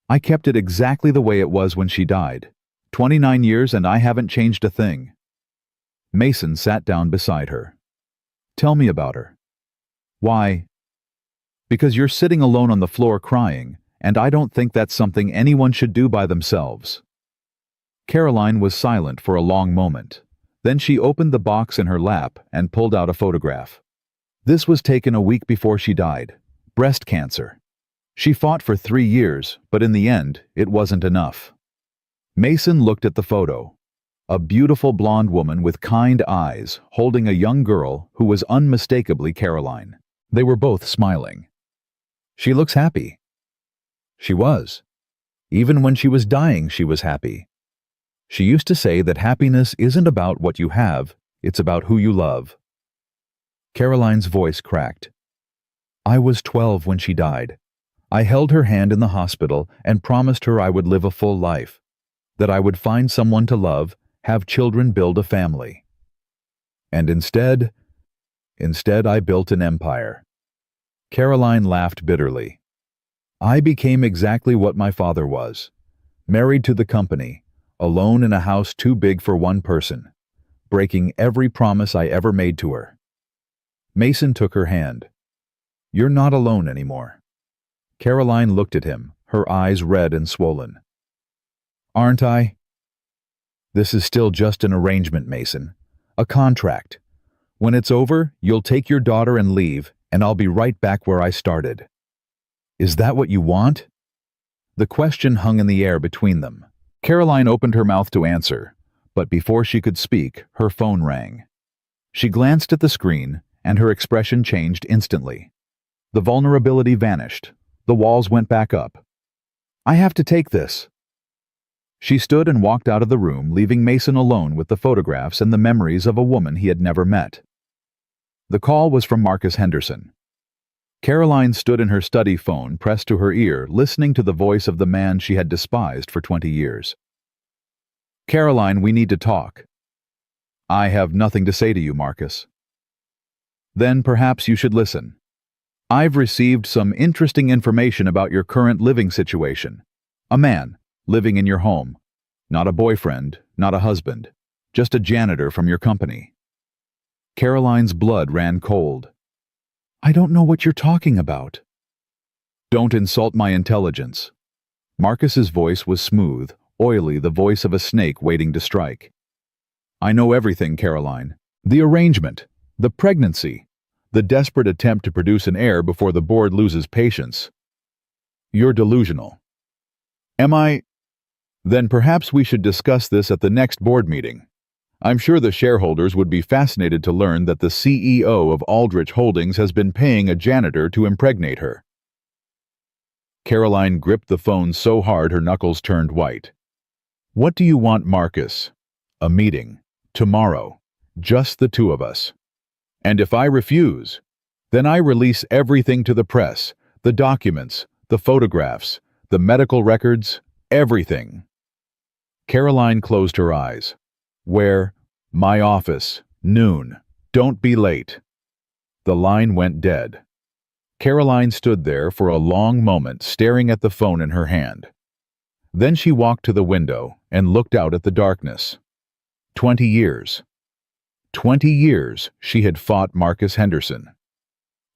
I kept it exactly the way it was when she died. 29 years and I haven't changed a thing. Mason sat down beside her. Tell me about her. Why? Because you're sitting alone on the floor crying, and I don't think that's something anyone should do by themselves. Caroline was silent for a long moment. Then she opened the box in her lap and pulled out a photograph. This was taken a week before she died. Breast cancer. She fought for 3 years, but in the end, it wasn't enough. Mason looked at the photo. A beautiful blonde woman with kind eyes holding a young girl who was unmistakably Caroline. They were both smiling. She looks happy. She was. Even when she was dying, she was happy. She used to say that happiness isn't about what you have, it's about who you love. Caroline's voice cracked. I was 12 when she died. I held her hand in the hospital and promised her I would live a full life, that I would find someone to love, have children, build a family. And instead I built an empire. Caroline laughed bitterly. I became exactly what my father was, married to the company, alone in a house too big for one person, breaking every promise I ever made to her. Mason took her hand. You're not alone anymore. Caroline looked at him, her eyes red and swollen. Aren't I? This is still just an arrangement, Mason. A contract. When it's over, you'll take your daughter and leave, and I'll be right back where I started. Is that what you want? The question hung in the air between them. Caroline opened her mouth to answer, but before she could speak, her phone rang. She glanced at the screen, and her expression changed instantly. The vulnerability vanished. The walls went back up. I have to take this. She stood and walked out of the room, leaving Mason alone with the photographs and the memories of a woman he had never met. The call was from Marcus Henderson. Caroline stood in her study phone pressed to her ear, listening to the voice of the man she had despised for 20 years. Caroline, we need to talk. I have nothing to say to you, Marcus. Then perhaps you should listen. I've received some interesting information about your current living situation. A man living in your home. Not a boyfriend, not a husband, just a janitor from your company. Caroline's blood ran cold. I don't know what you're talking about. Don't insult my intelligence. Marcus's voice was smooth, oily, the voice of a snake waiting to strike. I know everything, Caroline. The arrangement, the pregnancy, the desperate attempt to produce an heir before the board loses patience. You're delusional. Am I? Then perhaps we should discuss this at the next board meeting. I'm sure the shareholders would be fascinated to learn that the CEO of Aldrich Holdings has been paying a janitor to impregnate her. Caroline gripped the phone so hard her knuckles turned white. What do you want, Marcus? A meeting. Tomorrow. Just the two of us. And if I refuse, then I release everything to the press, the documents, the photographs, the medical records, everything. Caroline closed her eyes. Where? My office. Noon. Don't be late. The line went dead. Caroline stood there for a long moment, staring at the phone in her hand. Then she walked to the window and looked out at the darkness. 20 years. 20 years she had fought Marcus Henderson.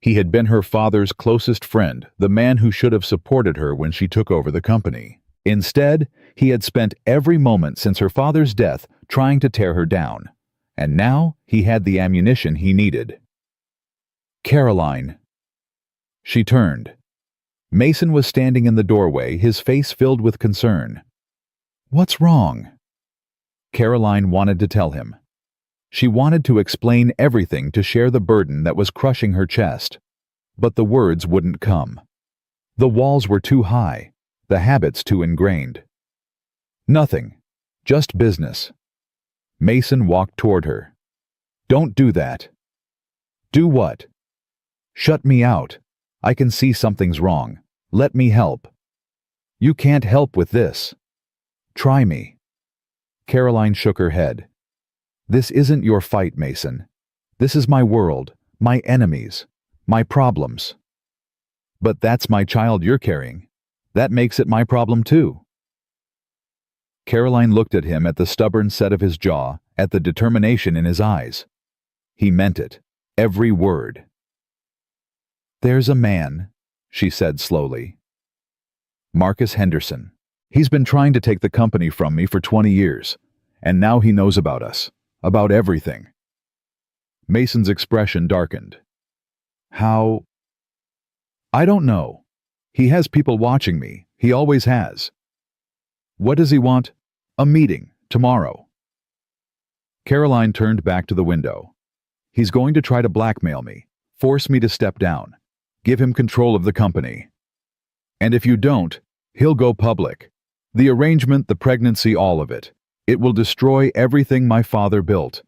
He had been her father's closest friend, the man who should have supported her when she took over the company. Instead, he had spent every moment since her father's death trying to tear her down, and now he had the ammunition he needed. Caroline. She turned. Mason was standing in the doorway, his face filled with concern. What's wrong? Caroline wanted to tell him. She wanted to explain everything, to share the burden that was crushing her chest. But the words wouldn't come. The walls were too high, the habits too ingrained. Nothing. Just business. Mason walked toward her. Don't do that. Do what? Shut me out. I can see something's wrong. Let me help. You can't help with this. Try me. Caroline shook her head. This isn't your fight, Mason. This is my world, my enemies, my problems. But that's my child you're carrying. That makes it my problem too. Caroline looked at him, at the stubborn set of his jaw, at the determination in his eyes. He meant it, every word. There's a man, she said slowly. Marcus Henderson. He's been trying to take the company from me for 20 years, and now he knows about us, about everything. Mason's expression darkened. How? I don't know. He has people watching me. He always has. What does he want? A meeting, tomorrow. Caroline turned back to the window. He's going to try to blackmail me, force me to step down, give him control of the company. And if you don't, he'll go public. The arrangement, the pregnancy, all of it. It will destroy everything my father built,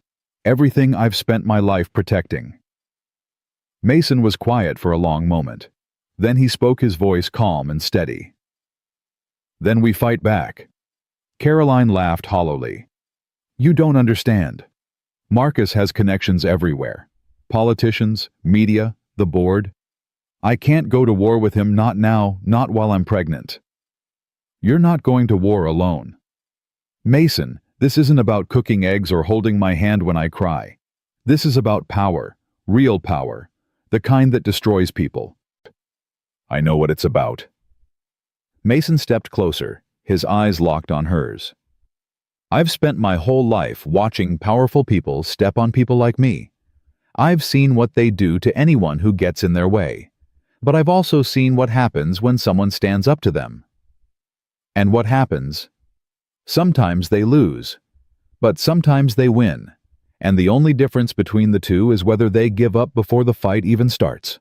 everything I've spent my life protecting. Mason was quiet for a long moment. Then he spoke, his voice calm and steady. "Then we fight back." Caroline laughed hollowly. "You don't understand. Marcus has connections everywhere. Politicians, media, the board. I can't go to war with him, not now, not while I'm pregnant." "You're not going to war alone. Mason, this isn't about cooking eggs or holding my hand when I cry. This is about power, real power, the kind that destroys people." "I know what it's about." Mason stepped closer, his eyes locked on hers. "I've spent my whole life watching powerful people step on people like me. I've seen what they do to anyone who gets in their way. But I've also seen what happens when someone stands up to them. And what happens? Sometimes they lose, but sometimes they win. And the only difference between the two is whether they give up before the fight even starts."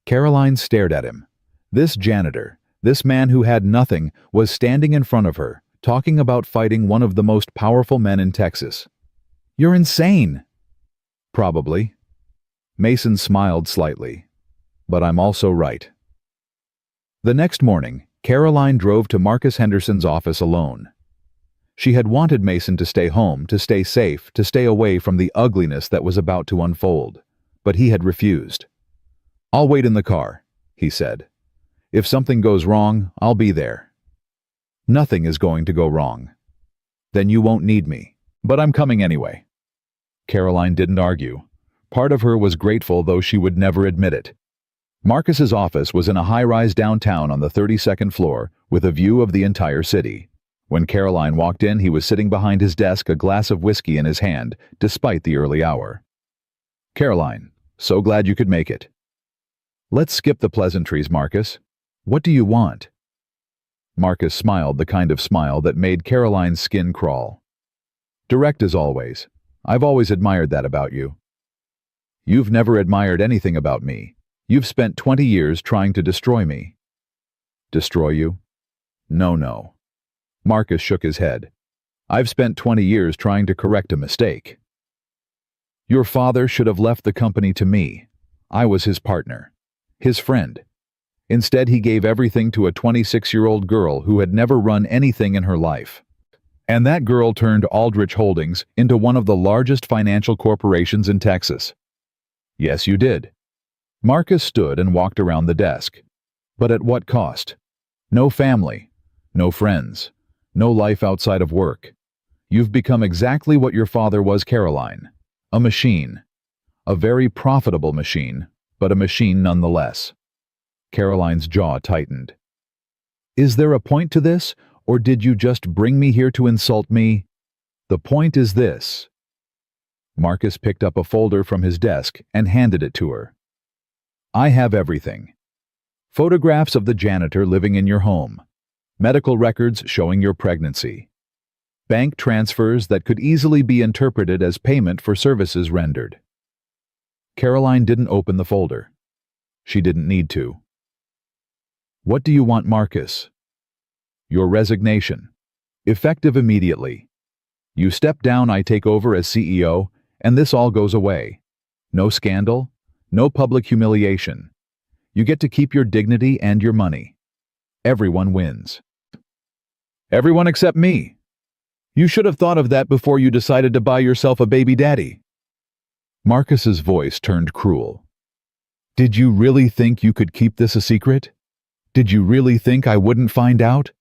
Caroline stared at him. This janitor, this man who had nothing, was standing in front of her, talking about fighting one of the most powerful men in Texas. "You're insane." "Probably." Mason smiled slightly. "But I'm also right." The next morning, Caroline drove to Marcus Henderson's office alone. She had wanted Mason to stay home, to stay safe, to stay away from the ugliness that was about to unfold. But he had refused. "I'll wait in the car," he said. "If something goes wrong, I'll be there." "Nothing is going to go wrong." "Then you won't need me. But I'm coming anyway." Caroline didn't argue. Part of her was grateful, though she would never admit it. Marcus's office was in a high-rise downtown on the 32nd floor, with a view of the entire city. When Caroline walked in, he was sitting behind his desk, a glass of whiskey in his hand, despite the early hour. "Caroline, so glad you could make it." "Let's skip the pleasantries, Marcus. What do you want?" Marcus smiled, the kind of smile that made Caroline's skin crawl. "Direct as always. I've always admired that about you." "You've never admired anything about me. You've spent 20 years trying to destroy me." "Destroy you? No. Marcus shook his head. "I've spent 20 years trying to correct a mistake. Your father should have left the company to me. I was his partner, his friend. Instead, he gave everything to a 26-year-old girl who had never run anything in her life. And that girl turned Aldrich Holdings into one of the largest financial corporations in Texas." "Yes, you did." Marcus stood and walked around the desk. "But at what cost? No family, no friends, no life outside of work. You've become exactly what your father was, Caroline. A machine. A very profitable machine, but a machine nonetheless." Caroline's jaw tightened. "Is there a point to this, or did you just bring me here to insult me?" "The point is this." Marcus picked up a folder from his desk and handed it to her. "I have everything. Photographs of the janitor living in your home. Medical records showing your pregnancy. Bank transfers that could easily be interpreted as payment for services rendered." Caroline didn't open the folder. She didn't need to. "What do you want, Marcus?" "Your resignation. Effective immediately. You step down, I take over as CEO, and this all goes away. No scandal, no public humiliation. You get to keep your dignity and your money. Everyone wins." "Everyone except me. You should have thought of that before you decided to buy yourself a baby daddy." Marcus's voice turned cruel. "Did you really think you could keep this a secret? Did you really think I wouldn't find out?"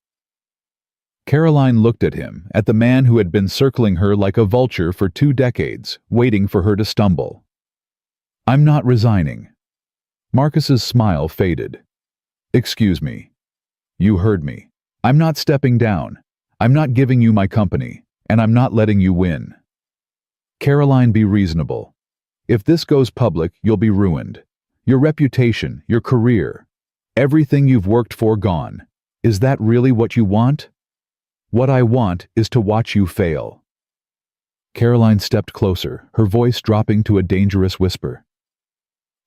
Caroline looked at him, at the man who had been circling her like a vulture for 2 decades, waiting for her to stumble. "I'm not resigning." Marcus's smile faded. "Excuse me. You heard me. I'm not stepping down. I'm not giving you my company, and I'm not letting you win." "Caroline, be reasonable. If this goes public, you'll be ruined. Your reputation, your career, everything you've worked for gone. Is that really what you want?" "What I want is to watch you fail." Caroline stepped closer, her voice dropping to a dangerous whisper.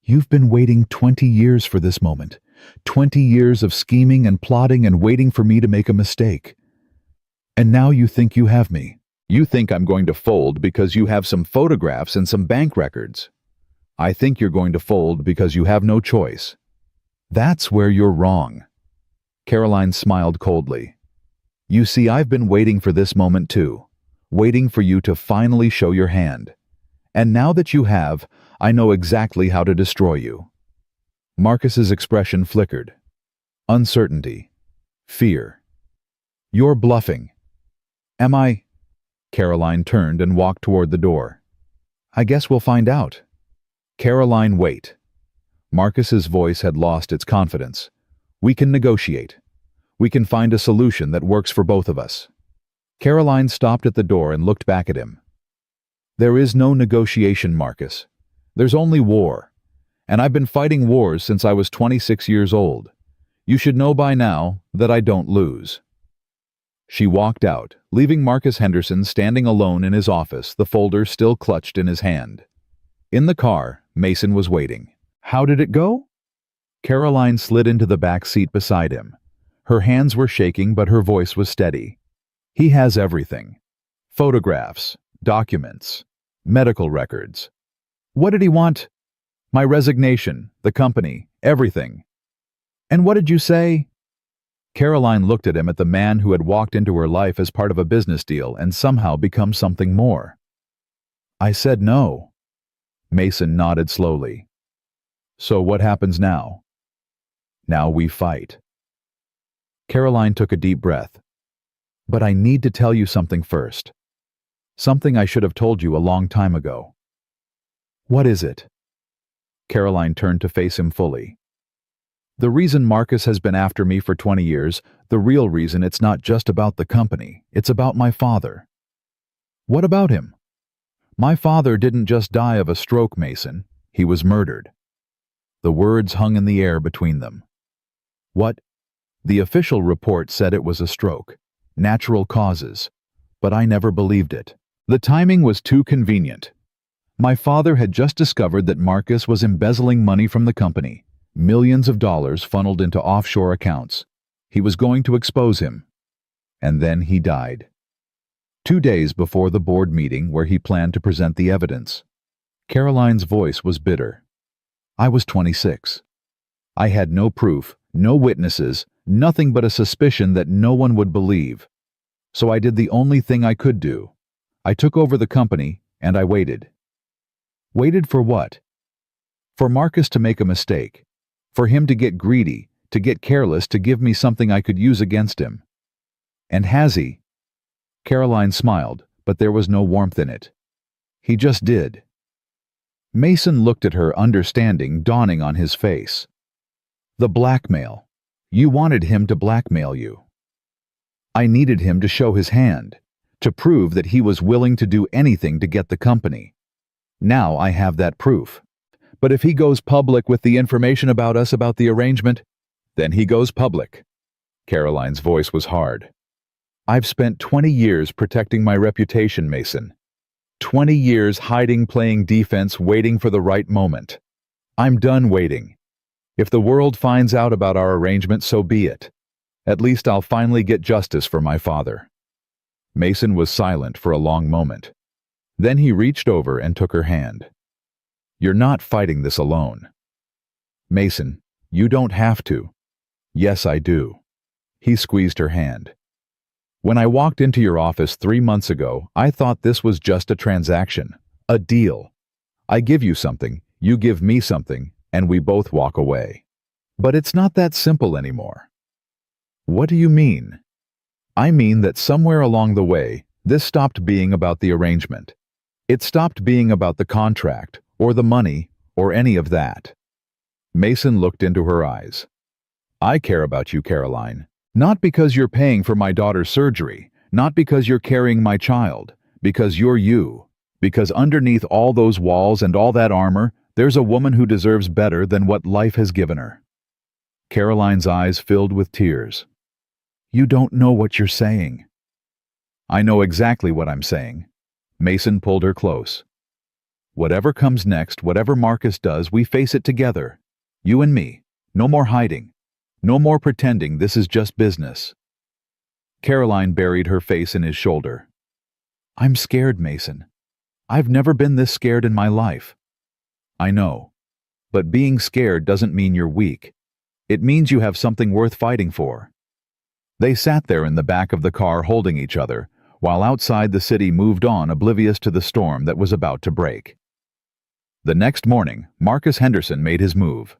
"You've been waiting 20 years for this moment. 20 years of scheming and plotting and waiting for me to make a mistake. And now you think you have me. You think I'm going to fold because you have some photographs and some bank records. I think you're going to fold because you have no choice. That's where you're wrong. Caroline smiled coldly. You see, I've been waiting for this moment too, waiting for you to finally show your hand. And now that you have, I know exactly how to destroy you. Marcus's expression flickered. Uncertainty. Fear. You're bluffing. Am I? Caroline turned and walked toward the door. I guess we'll find out. Caroline, wait. Marcus's voice had lost its confidence. We can negotiate. We can find a solution that works for both of us. Caroline stopped at the door and looked back at him. There is no negotiation, Marcus. There's only war. And I've been fighting wars since I was 26 years old. You should know by now that I don't lose. She walked out, leaving Marcus Henderson standing alone in his office, the folder still clutched in his hand. In the car, Mason was waiting. How did it go? Caroline slid into the back seat beside him. Her hands were shaking, but her voice was steady. He has everything. Photographs, documents, medical records. What did he want? My resignation, the company, everything. And what did you say? Caroline looked at him, at the man who had walked into her life as part of a business deal and somehow become something more. I said no. Mason nodded slowly. So what happens now? Now we fight. Caroline took a deep breath. But I need to tell you something first. Something I should have told you a long time ago. What is it? Caroline turned to face him fully. The reason Marcus has been after me for 20 years, the real reason, it's not just about the company, it's about my father. What about him? My father didn't just die of a stroke, Mason. He was murdered. The words hung in the air between them. What? The official report said it was a stroke. Natural causes. But I never believed it. The timing was too convenient. My father had just discovered that Marcus was embezzling money from the company. Millions of dollars funneled into offshore accounts. He was going to expose him. And then he died. 2 days before the board meeting where he planned to present the evidence. Caroline's voice was bitter. I was 26. I had no proof, no witnesses, nothing but a suspicion that no one would believe. So I did the only thing I could do. I took over the company, and I waited. Waited for what? For Marcus to make a mistake. For him to get greedy, to get careless, to give me something I could use against him. And has he? Caroline smiled, but there was no warmth in it. He just did. Mason looked at her, understanding dawning on his face. The blackmail. You wanted him to blackmail you. I needed him to show his hand, to prove that he was willing to do anything to get the company. Now I have that proof. But if he goes public with the information about us, about the arrangement, then he goes public. Caroline's voice was hard. I've spent 20 years protecting my reputation, Mason. 20 years hiding, playing defense, waiting for the right moment. I'm done waiting. If the world finds out about our arrangement, so be it. At least I'll finally get justice for my father. Mason was silent for a long moment. Then he reached over and took her hand. You're not fighting this alone. Mason, you don't have to. Yes, I do. He squeezed her hand. When I walked into your office 3 months ago, I thought this was just a transaction, a deal. I give you something, you give me something, and we both walk away. But it's not that simple anymore. What do you mean? I mean that somewhere along the way, this stopped being about the arrangement. It stopped being about the contract, or the money, or any of that. Mason looked into her eyes. I care about you, Caroline. Not because you're paying for my daughter's surgery, not because you're carrying my child, because you're you. Because underneath all those walls and all that armor, there's a woman who deserves better than what life has given her. Caroline's eyes filled with tears. You don't know what you're saying. I know exactly what I'm saying. Mason pulled her close. Whatever comes next, whatever Marcus does, we face it together. You and me. No more hiding. No more pretending this is just business. Caroline buried her face in his shoulder. I'm scared, Mason. I've never been this scared in my life. I know. But being scared doesn't mean you're weak. It means you have something worth fighting for. They sat there in the back of the car holding each other, while outside the city moved on oblivious to the storm that was about to break. The next morning, Marcus Henderson made his move.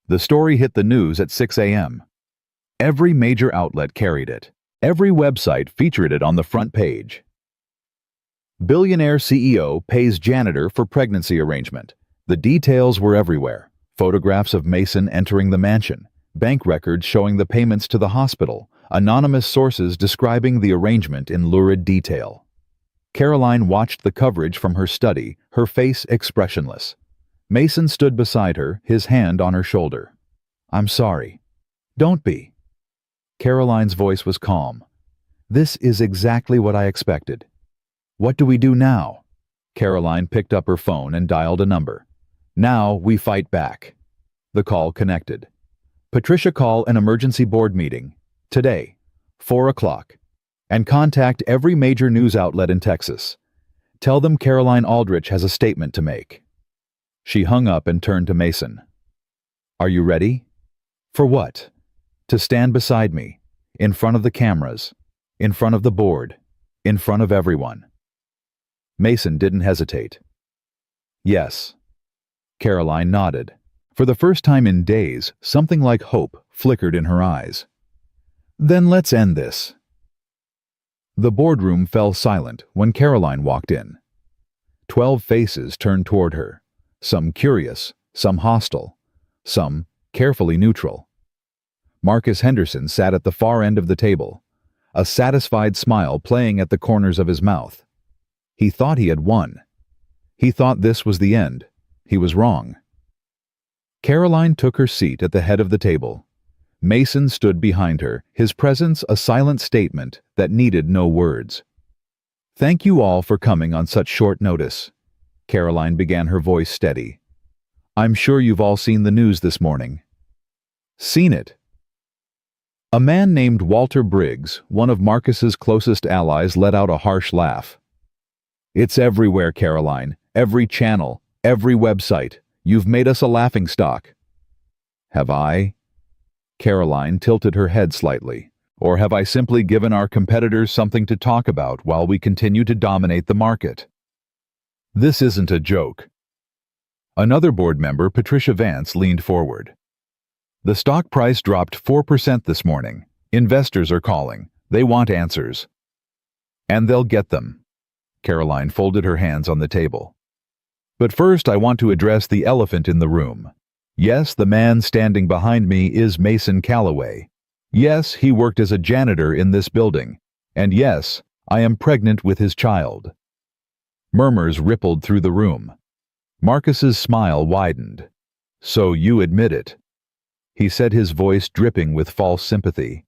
The story hit the news at 6 a.m. Every major outlet carried it. Every website featured it on the front page. Billionaire CEO pays janitor for pregnancy arrangement. The details were everywhere. Photographs of Mason entering the mansion, bank records showing the payments to the hospital, anonymous sources describing the arrangement in lurid detail. Caroline watched the coverage from her study, her face expressionless. Mason stood beside her, his hand on her shoulder. "I'm sorry." "Don't be." Caroline's voice was calm. "This is exactly what I expected." "What do we do now?" Caroline picked up her phone and dialed a number. "Now we fight back." The call connected. "Patricia, call an emergency board meeting. Today, 4 o'clock. And contact every major news outlet in Texas. Tell them Caroline Aldrich has a statement to make." She hung up and turned to Mason. "Are you ready?" "For what?" "To stand beside me, in front of the cameras, in front of the board, in front of everyone." Mason didn't hesitate. "Yes." Caroline nodded. For the first time in days, something like hope flickered in her eyes. "Then let's end this." The boardroom fell silent when Caroline walked in. 12 faces turned toward her, some curious, some hostile, some carefully neutral. Marcus Henderson sat at the far end of the table, a satisfied smile playing at the corners of his mouth. He thought he had won. He thought this was the end. He was wrong. Caroline took her seat at the head of the table. Mason stood behind her, his presence a silent statement that needed no words. "Thank you all for coming on such short notice." Caroline began, her voice steady. "I'm sure you've all seen the news this morning." "Seen it?" A man named Walter Briggs, one of Marcus's closest allies, let out a harsh laugh. "It's everywhere, Caroline. Every channel, every website. You've made us a laughingstock." "Have I?" Caroline tilted her head slightly. "Or have I simply given our competitors something to talk about while we continue to dominate the market?" "This isn't a joke." Another board member, Patricia Vance, leaned forward. "The stock price dropped 4% this morning. Investors are calling. They want answers." "And they'll get them." Caroline folded her hands on the table. "But first I want to address the elephant in the room. Yes, the man standing behind me is Mason Calloway. Yes, he worked as a janitor in this building. And yes, I am pregnant with his child." Murmurs rippled through the room. Marcus's smile widened. "So you admit it?" He said, his voice dripping with false sympathy.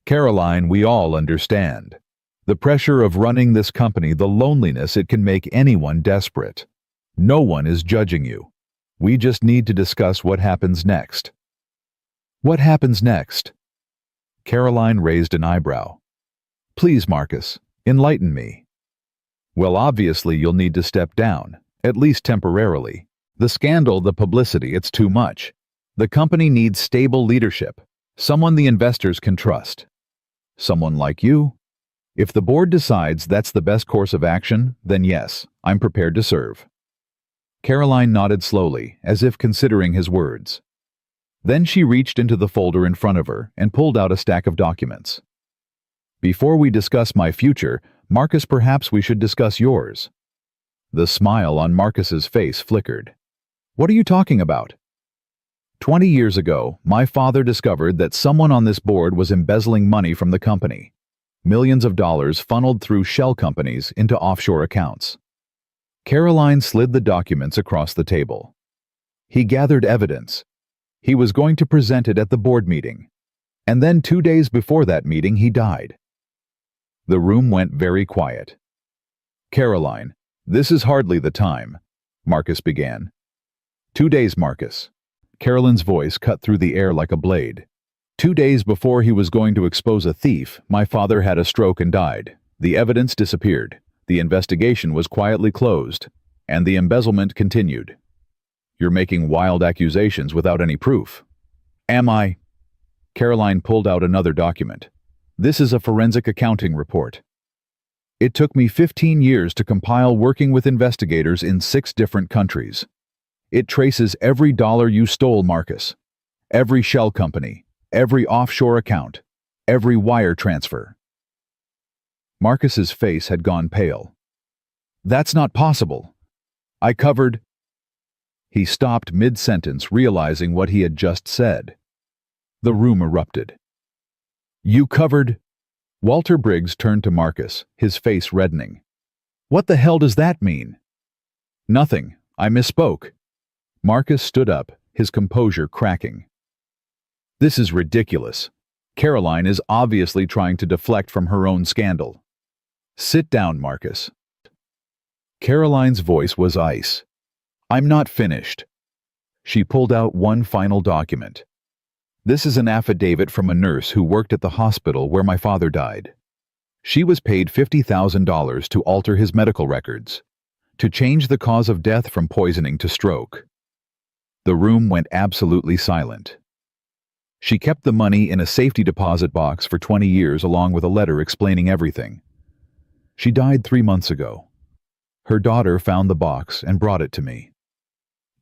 "Caroline, we all understand. The pressure of running this company, the loneliness it can make anyone desperate. No one is judging you. We just need to discuss what happens next." "What happens next?" Caroline raised an eyebrow. "Please, Marcus, enlighten me." "Well, obviously you'll need to step down, at least temporarily. The scandal, the publicity, it's too much. The company needs stable leadership, someone the investors can trust. Someone like you? If the board decides that's the best course of action, then yes, I'm prepared to serve." Caroline nodded slowly, as if considering his words. Then she reached into the folder in front of her and pulled out a stack of documents. "Before we discuss my future, Marcus, perhaps we should discuss yours." The smile on Marcus's face flickered. "What are you talking about?" 20 years ago, my father discovered that someone on this board was embezzling money from the company. Millions of dollars funneled through shell companies into offshore accounts. Caroline slid the documents across the table. He gathered evidence. He was going to present it at the board meeting. And then 2 days before that meeting, he died. The room went very quiet. "Caroline, this is hardly the time," Marcus began. 2 days, Marcus." Caroline's voice cut through the air like a blade. 2 days before he was going to expose a thief, my father had a stroke and died. The evidence disappeared. The investigation was quietly closed, and the embezzlement continued. You're making wild accusations without any proof. Am I? Caroline pulled out another document. This is a forensic accounting report. It took me 15 years to compile working with investigators in 6 different countries. It traces every dollar you stole, Marcus. Every shell company, every offshore account, every wire transfer. Marcus's face had gone pale. That's not possible. I covered... He stopped mid-sentence, realizing what he had just said. The room erupted. You covered... Walter Briggs turned to Marcus, his face reddening. What the hell does that mean? Nothing. I misspoke. Marcus stood up, his composure cracking. This is ridiculous. Caroline is obviously trying to deflect from her own scandal. Sit down, Marcus. Caroline's voice was ice. I'm not finished. She pulled out one final document. This is an affidavit from a nurse who worked at the hospital where my father died. She was paid $50,000 to alter his medical records, to change the cause of death from poisoning to stroke. The room went absolutely silent. She kept the money in a safety deposit box for 20 years along with a letter explaining everything. She died 3 months ago. Her daughter found the box and brought it to me.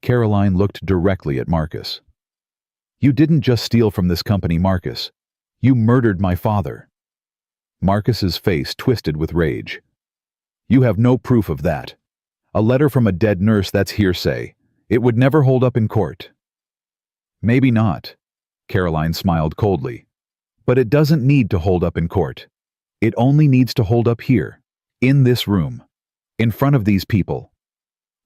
Caroline looked directly at Marcus. You didn't just steal from this company, Marcus. You murdered my father. Marcus's face twisted with rage. You have no proof of that. A letter from a dead nurse, that's hearsay. It would never hold up in court. Maybe not. Caroline smiled coldly. But it doesn't need to hold up in court. It only needs to hold up here, in this room, in front of these people.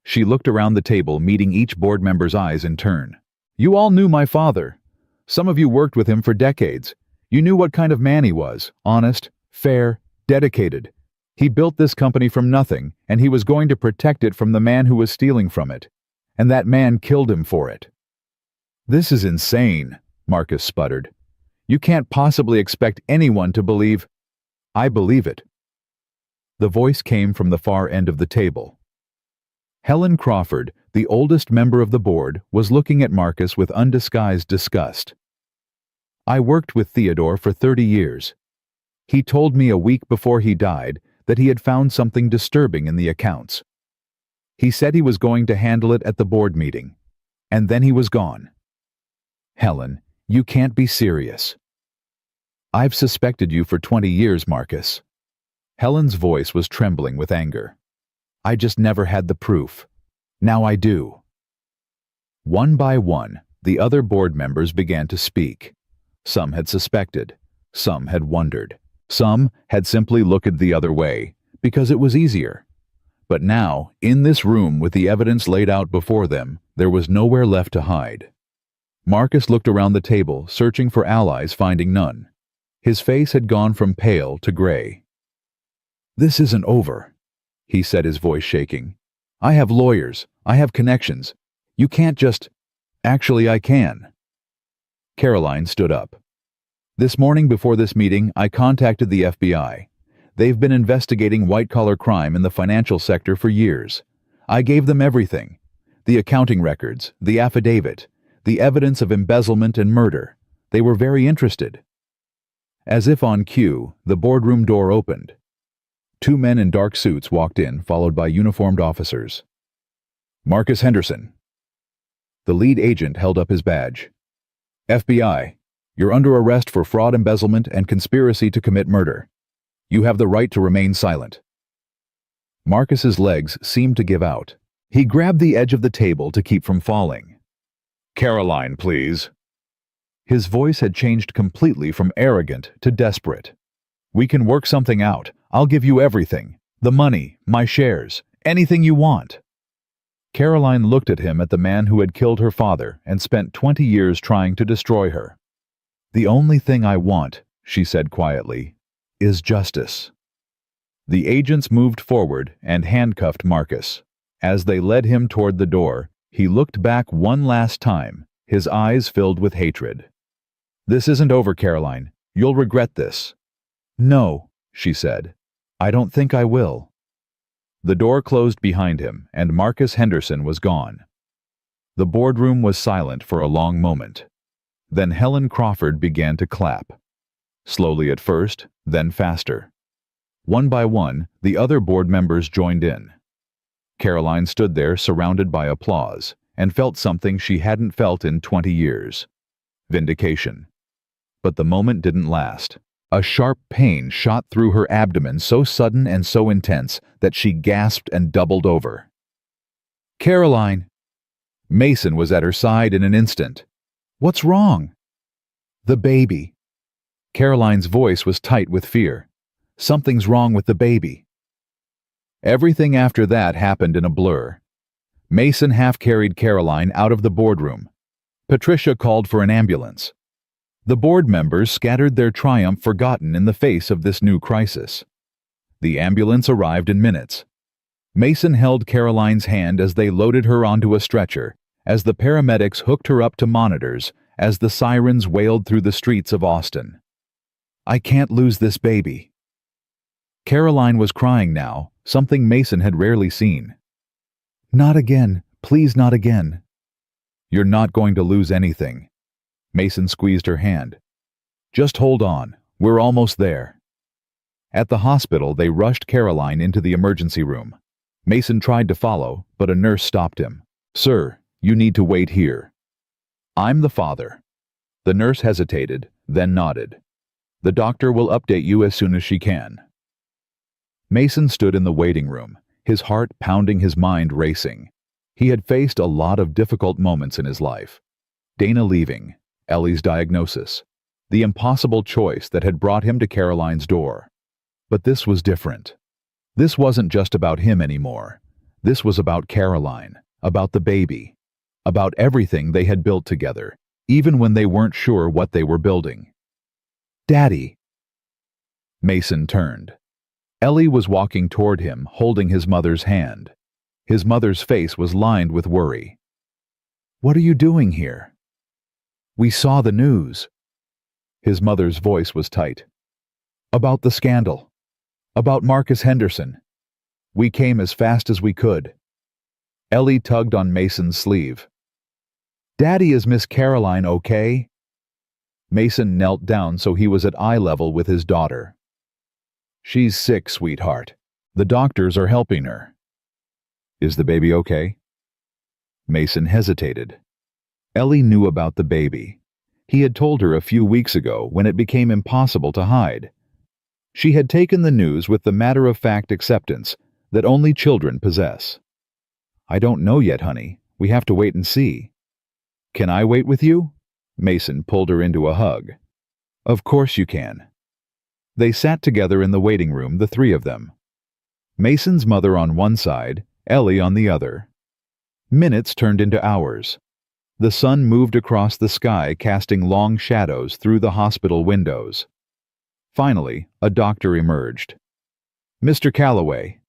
She looked around the table, meeting each board member's eyes in turn. You all knew my father. Some of you worked with him for decades. You knew what kind of man he was, honest, fair, dedicated. He built this company from nothing, and he was going to protect it from the man who was stealing from it. And that man killed him for it. This is insane, Marcus sputtered. You can't possibly expect anyone to believe... I believe it. The voice came from the far end of the table. Helen Crawford, the oldest member of the board, was looking at Marcus with undisguised disgust. I worked with Theodore for 30 years. He told me a week before he died that he had found something disturbing in the accounts. He said he was going to handle it at the board meeting, and then he was gone. Helen, you can't be serious. I've suspected you for 20 years, Marcus. Helen's voice was trembling with anger. I just never had the proof. Now I do. One by one, the other board members began to speak. Some had suspected. Some had wondered. Some had simply looked the other way, because it was easier. But now, in this room with the evidence laid out before them, there was nowhere left to hide. Marcus looked around the table, searching for allies, finding none. His face had gone from pale to gray. This isn't over, he said, his voice shaking. I have lawyers. I have connections. You can't just... Actually, I can. Caroline stood up. This morning before this meeting, I contacted the FBI. They've been investigating white-collar crime in the financial sector for years. I gave them everything. The accounting records, the affidavit, the evidence of embezzlement and murder. They were very interested. As if on cue, the boardroom door opened. 2 men in dark suits walked in, followed by uniformed officers. Marcus Henderson. The lead agent held up his badge. FBI, you're under arrest for fraud, embezzlement, and conspiracy to commit murder. You have the right to remain silent. Marcus's legs seemed to give out. He grabbed the edge of the table to keep from falling. Caroline, please. His voice had changed completely from arrogant to desperate. We can work something out. I'll give you everything. The money, my shares, anything you want. Caroline looked at him, at the man who had killed her father and spent 20 years trying to destroy her. The only thing I want, she said quietly, is justice. The agents moved forward and handcuffed Marcus. As they led him toward the door, he looked back one last time, his eyes filled with hatred. This isn't over, Caroline. You'll regret this. No, she said. I don't think I will. The door closed behind him, and Marcus Henderson was gone. The boardroom was silent for a long moment. Then Helen Crawford began to clap. Slowly at first, then faster. One by one, the other board members joined in. Caroline stood there surrounded by applause and felt something she hadn't felt in 20 years. Vindication. But the moment didn't last. A sharp pain shot through her abdomen, so sudden and so intense that she gasped and doubled over. "Caroline!" Mason was at her side in an instant. "What's wrong?" "The baby." Caroline's voice was tight with fear. "Something's wrong with the baby." Everything after that happened in a blur. Mason half-carried Caroline out of the boardroom. Patricia called for an ambulance. The board members scattered their triumph forgotten in the face of this new crisis. The ambulance arrived in minutes. Mason held Caroline's hand as they loaded her onto a stretcher, as the paramedics hooked her up to monitors, as the sirens wailed through the streets of Austin. "I can't lose this baby." Caroline was crying now, something Mason had rarely seen. "Not again, please not again." "You're not going to lose anything." Mason squeezed her hand. "Just hold on, we're almost there." At the hospital, they rushed Caroline into the emergency room. Mason tried to follow, but a nurse stopped him. "Sir, you need to wait here." "I'm the father." The nurse hesitated, then nodded. "The doctor will update you as soon as she can." Mason stood in the waiting room, his heart pounding, his mind racing. He had faced a lot of difficult moments in his life. Dana leaving, Ellie's diagnosis, the impossible choice that had brought him to Caroline's door. But this was different. This wasn't just about him anymore. This was about Caroline, about the baby, about everything they had built together, even when they weren't sure what they were building. "Daddy!" Mason turned. Ellie was walking toward him, holding his mother's hand. His mother's face was lined with worry. "What are you doing here?" "We saw the news." His mother's voice was tight. "About the scandal. About Marcus Henderson. We came as fast as we could." Ellie tugged on Mason's sleeve. "Daddy, is Miss Caroline okay?" Mason knelt down so he was at eye level with his daughter. "She's sick, sweetheart. The doctors are helping her." "Is the baby okay?" Mason hesitated. Ellie knew about the baby. He had told her a few weeks ago when it became impossible to hide. She had taken the news with the matter-of-fact acceptance that only children possess. "I don't know yet, honey. We have to wait and see." "Can I wait with you?" Mason pulled her into a hug. "Of course you can." They sat together in the waiting room, the three of them. Mason's mother on one side, Ellie on the other. Minutes turned into hours. The sun moved across the sky, casting long shadows through the hospital windows. Finally, a doctor emerged. "Mr. Calloway."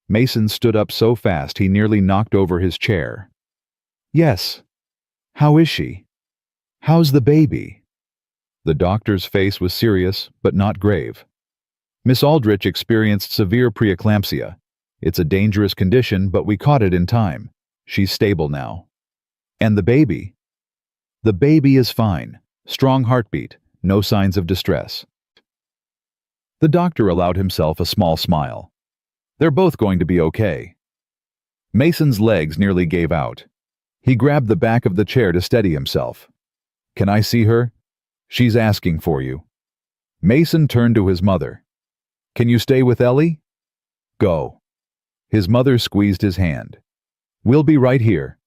Mason stood up so fast he nearly knocked over his chair. "Yes. How is she? How's the baby?" The doctor's face was serious, but not grave. "Miss Aldrich experienced severe preeclampsia. It's a dangerous condition, but we caught it in time. She's stable now." "And the baby?" "The baby is fine. Strong heartbeat, no signs of distress." The doctor allowed himself a small smile. "They're both going to be okay." Mason's legs nearly gave out. He grabbed the back of the chair to steady himself. "Can I see her? She's asking for you." Mason turned to his mother. "Can you stay with Ellie?" "Go." His mother squeezed his hand. "We'll be right here."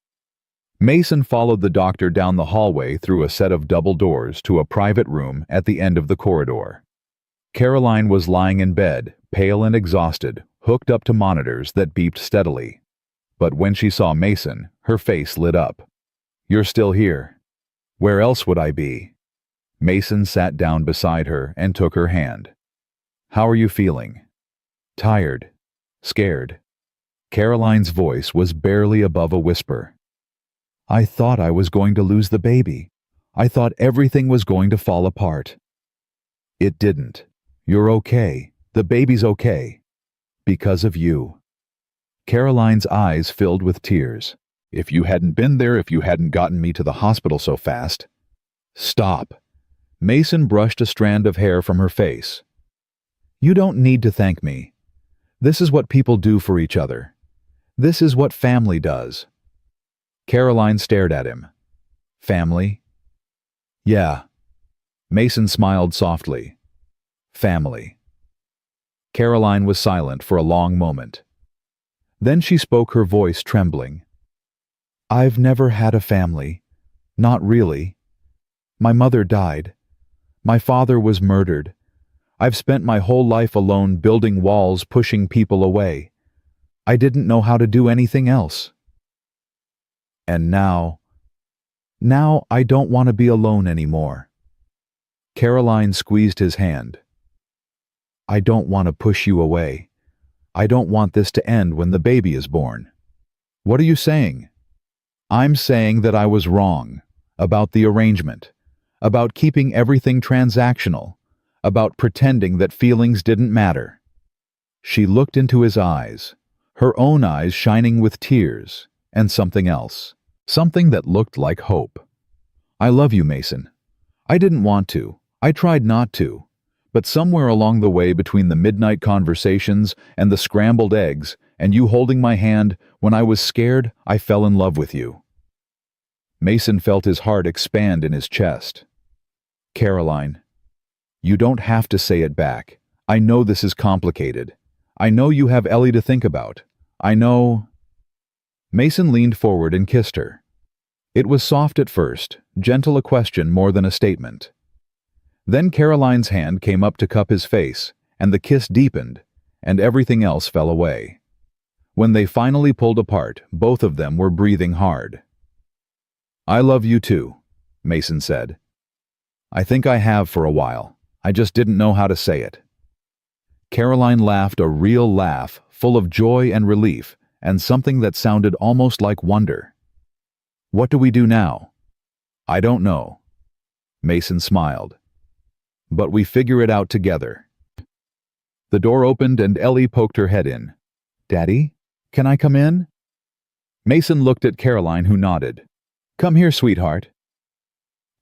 Mason followed the doctor down the hallway through a set of double doors to a private room at the end of the corridor. Caroline was lying in bed, pale and exhausted, hooked up to monitors that beeped steadily. But when she saw Mason, her face lit up. "You're still here." "Where else would I be?" Mason sat down beside her and took her hand. "How are you feeling?" "Tired. Scared." Caroline's voice was barely above a whisper. "I thought I was going to lose the baby. I thought everything was going to fall apart." "It didn't. You're okay. The baby's okay. Because of you." Caroline's eyes filled with tears. If you hadn't been there, if you hadn't gotten me to the hospital so fast. Stop. Mason brushed a strand of hair from her face. You don't need to thank me. This is what people do for each other. This is what family does. Caroline stared at him. Family? Yeah. Mason smiled softly. Family. Caroline was silent for a long moment. Then she spoke, her voice trembling. I've never had a family. Not really. My mother died. My father was murdered. I've spent my whole life alone, building walls, pushing people away. I didn't know how to do anything else. And now I don't want to be alone anymore. Caroline squeezed his hand. I don't want to push you away. I don't want this to end when the baby is born. What are you saying? I'm saying that I was wrong about the arrangement, about keeping everything transactional, about pretending that feelings didn't matter. She looked into his eyes, her own eyes shining with tears, and something else, something that looked like hope. I love you, Mason. I didn't want to. I tried not to. But somewhere along the way, between the midnight conversations and the scrambled eggs and you holding my hand, when I was scared, I fell in love with you. Mason felt his heart expand in his chest. Caroline, you don't have to say it back. I know this is complicated. I know you have Ellie to think about. I know. Mason leaned forward and kissed her. It was soft at first, gentle, a question more than a statement. Then Caroline's hand came up to cup his face, and the kiss deepened, and everything else fell away. When they finally pulled apart, both of them were breathing hard. I love you too, Mason said. I think I have for a while. I just didn't know how to say it. Caroline laughed, a real laugh, full of joy and relief, and something that sounded almost like wonder. What do we do now? I don't know. Mason smiled. But we figure it out together. The door opened and Ellie poked her head in. Daddy, can I come in? Mason looked at Caroline, who nodded. Come here, sweetheart.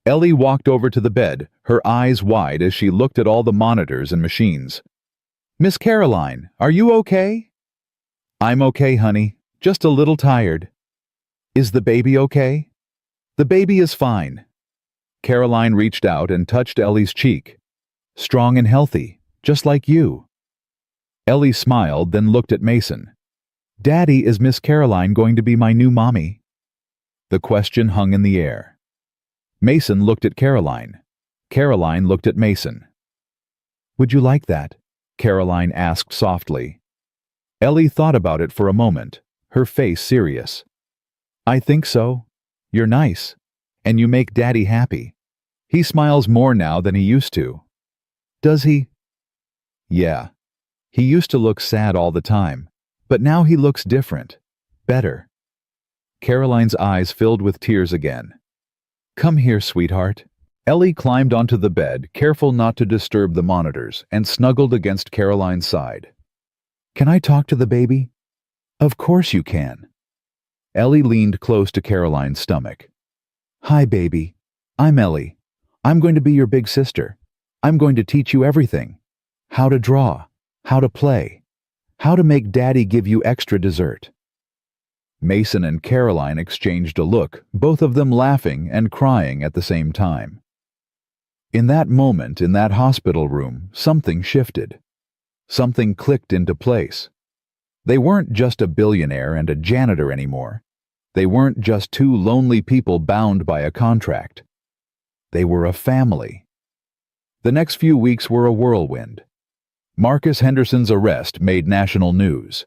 Ellie walked over to the bed, her eyes wide as she looked at all the monitors and machines. Miss Caroline, are you okay? I'm okay, honey. Just a little tired. Is the baby okay? The baby is fine. Caroline reached out and touched Ellie's cheek. Strong and healthy, just like you. Ellie smiled, then looked at Mason. Daddy, is Miss Caroline going to be my new mommy? The question hung in the air. Mason looked at Caroline. Caroline looked at Mason. Would you like that? Caroline asked softly. Ellie thought about it for a moment, her face serious. I think so. You're nice. And you make Daddy happy. He smiles more now than he used to. Does he? Yeah. He used to look sad all the time, but now he looks different. Better. Caroline's eyes filled with tears again. Come here, sweetheart. Ellie climbed onto the bed, careful not to disturb the monitors, and snuggled against Caroline's side. Can I talk to the baby? Of course you can. Ellie leaned close to Caroline's stomach. Hi, baby. I'm Ellie. I'm going to be your big sister. I'm going to teach you everything. How to draw, how to play, how to make Daddy give you extra dessert. Mason and Caroline exchanged a look, both of them laughing and crying at the same time. In that moment, in that hospital room, something shifted. Something clicked into place. They weren't just a billionaire and a janitor anymore. They weren't just two lonely people bound by a contract. They were a family. The next few weeks were a whirlwind. Marcus Henderson's arrest made national news.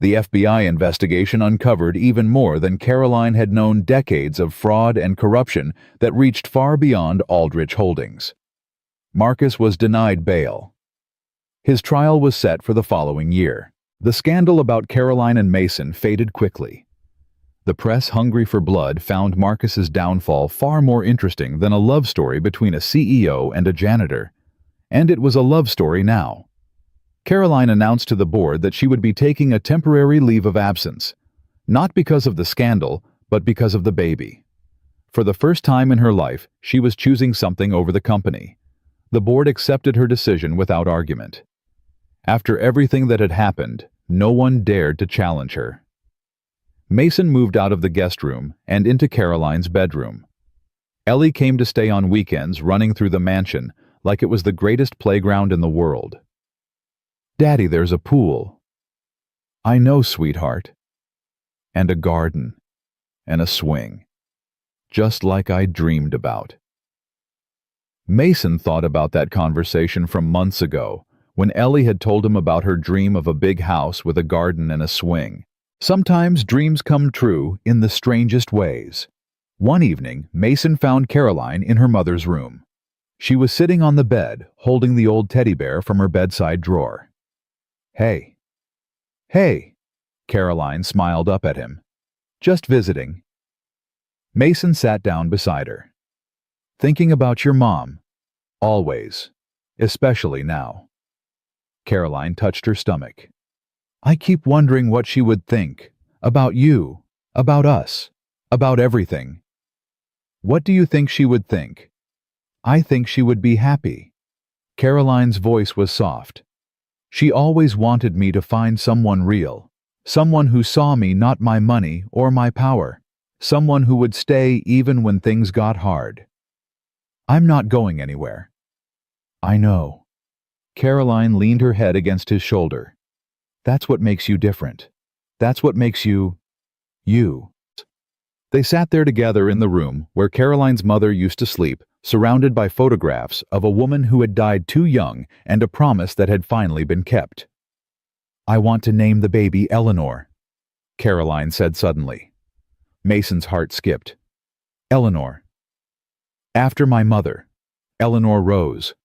The FBI investigation uncovered even more than Caroline had known, decades of fraud and corruption that reached far beyond Aldrich Holdings. Marcus was denied bail. His trial was set for the following year. The scandal about Caroline and Mason faded quickly. The press, hungry for blood, found Marcus's downfall far more interesting than a love story between a CEO and a janitor. And it was a love story now. Caroline announced to the board that she would be taking a temporary leave of absence. Not because of the scandal, but because of the baby. For the first time in her life, she was choosing something over the company. The board accepted her decision without argument. After everything that had happened, no one dared to challenge her. Mason moved out of the guest room and into Caroline's bedroom. Ellie came to stay on weekends, running through the mansion like it was the greatest playground in the world. "Daddy, there's a pool." "I know, sweetheart." "And a garden. And a swing. Just like I dreamed about." Mason thought about that conversation from months ago, when Ellie had told him about her dream of a big house with a garden and a swing. Sometimes dreams come true in the strangest ways. One evening, Mason found Caroline in her mother's room. She was sitting on the bed, holding the old teddy bear from her bedside drawer. "Hey." "Hey." Caroline smiled up at him. "Just visiting." Mason sat down beside her. "Thinking about your mom. Always. Especially now." Caroline touched her stomach. "I keep wondering what she would think. About you. About us. About everything." "What do you think she would think?" "I think she would be happy." Caroline's voice was soft. "She always wanted me to find someone real. Someone who saw me, not my money or my power. Someone who would stay even when things got hard." "I'm not going anywhere." "I know." Caroline leaned her head against his shoulder. "That's what makes you different. That's what makes you, you." They sat there together in the room where Caroline's mother used to sleep, surrounded by photographs of a woman who had died too young and a promise that had finally been kept. "I want to name the baby Eleanor," Caroline said suddenly. Mason's heart skipped. "Eleanor." "After my mother, Eleanor Rose."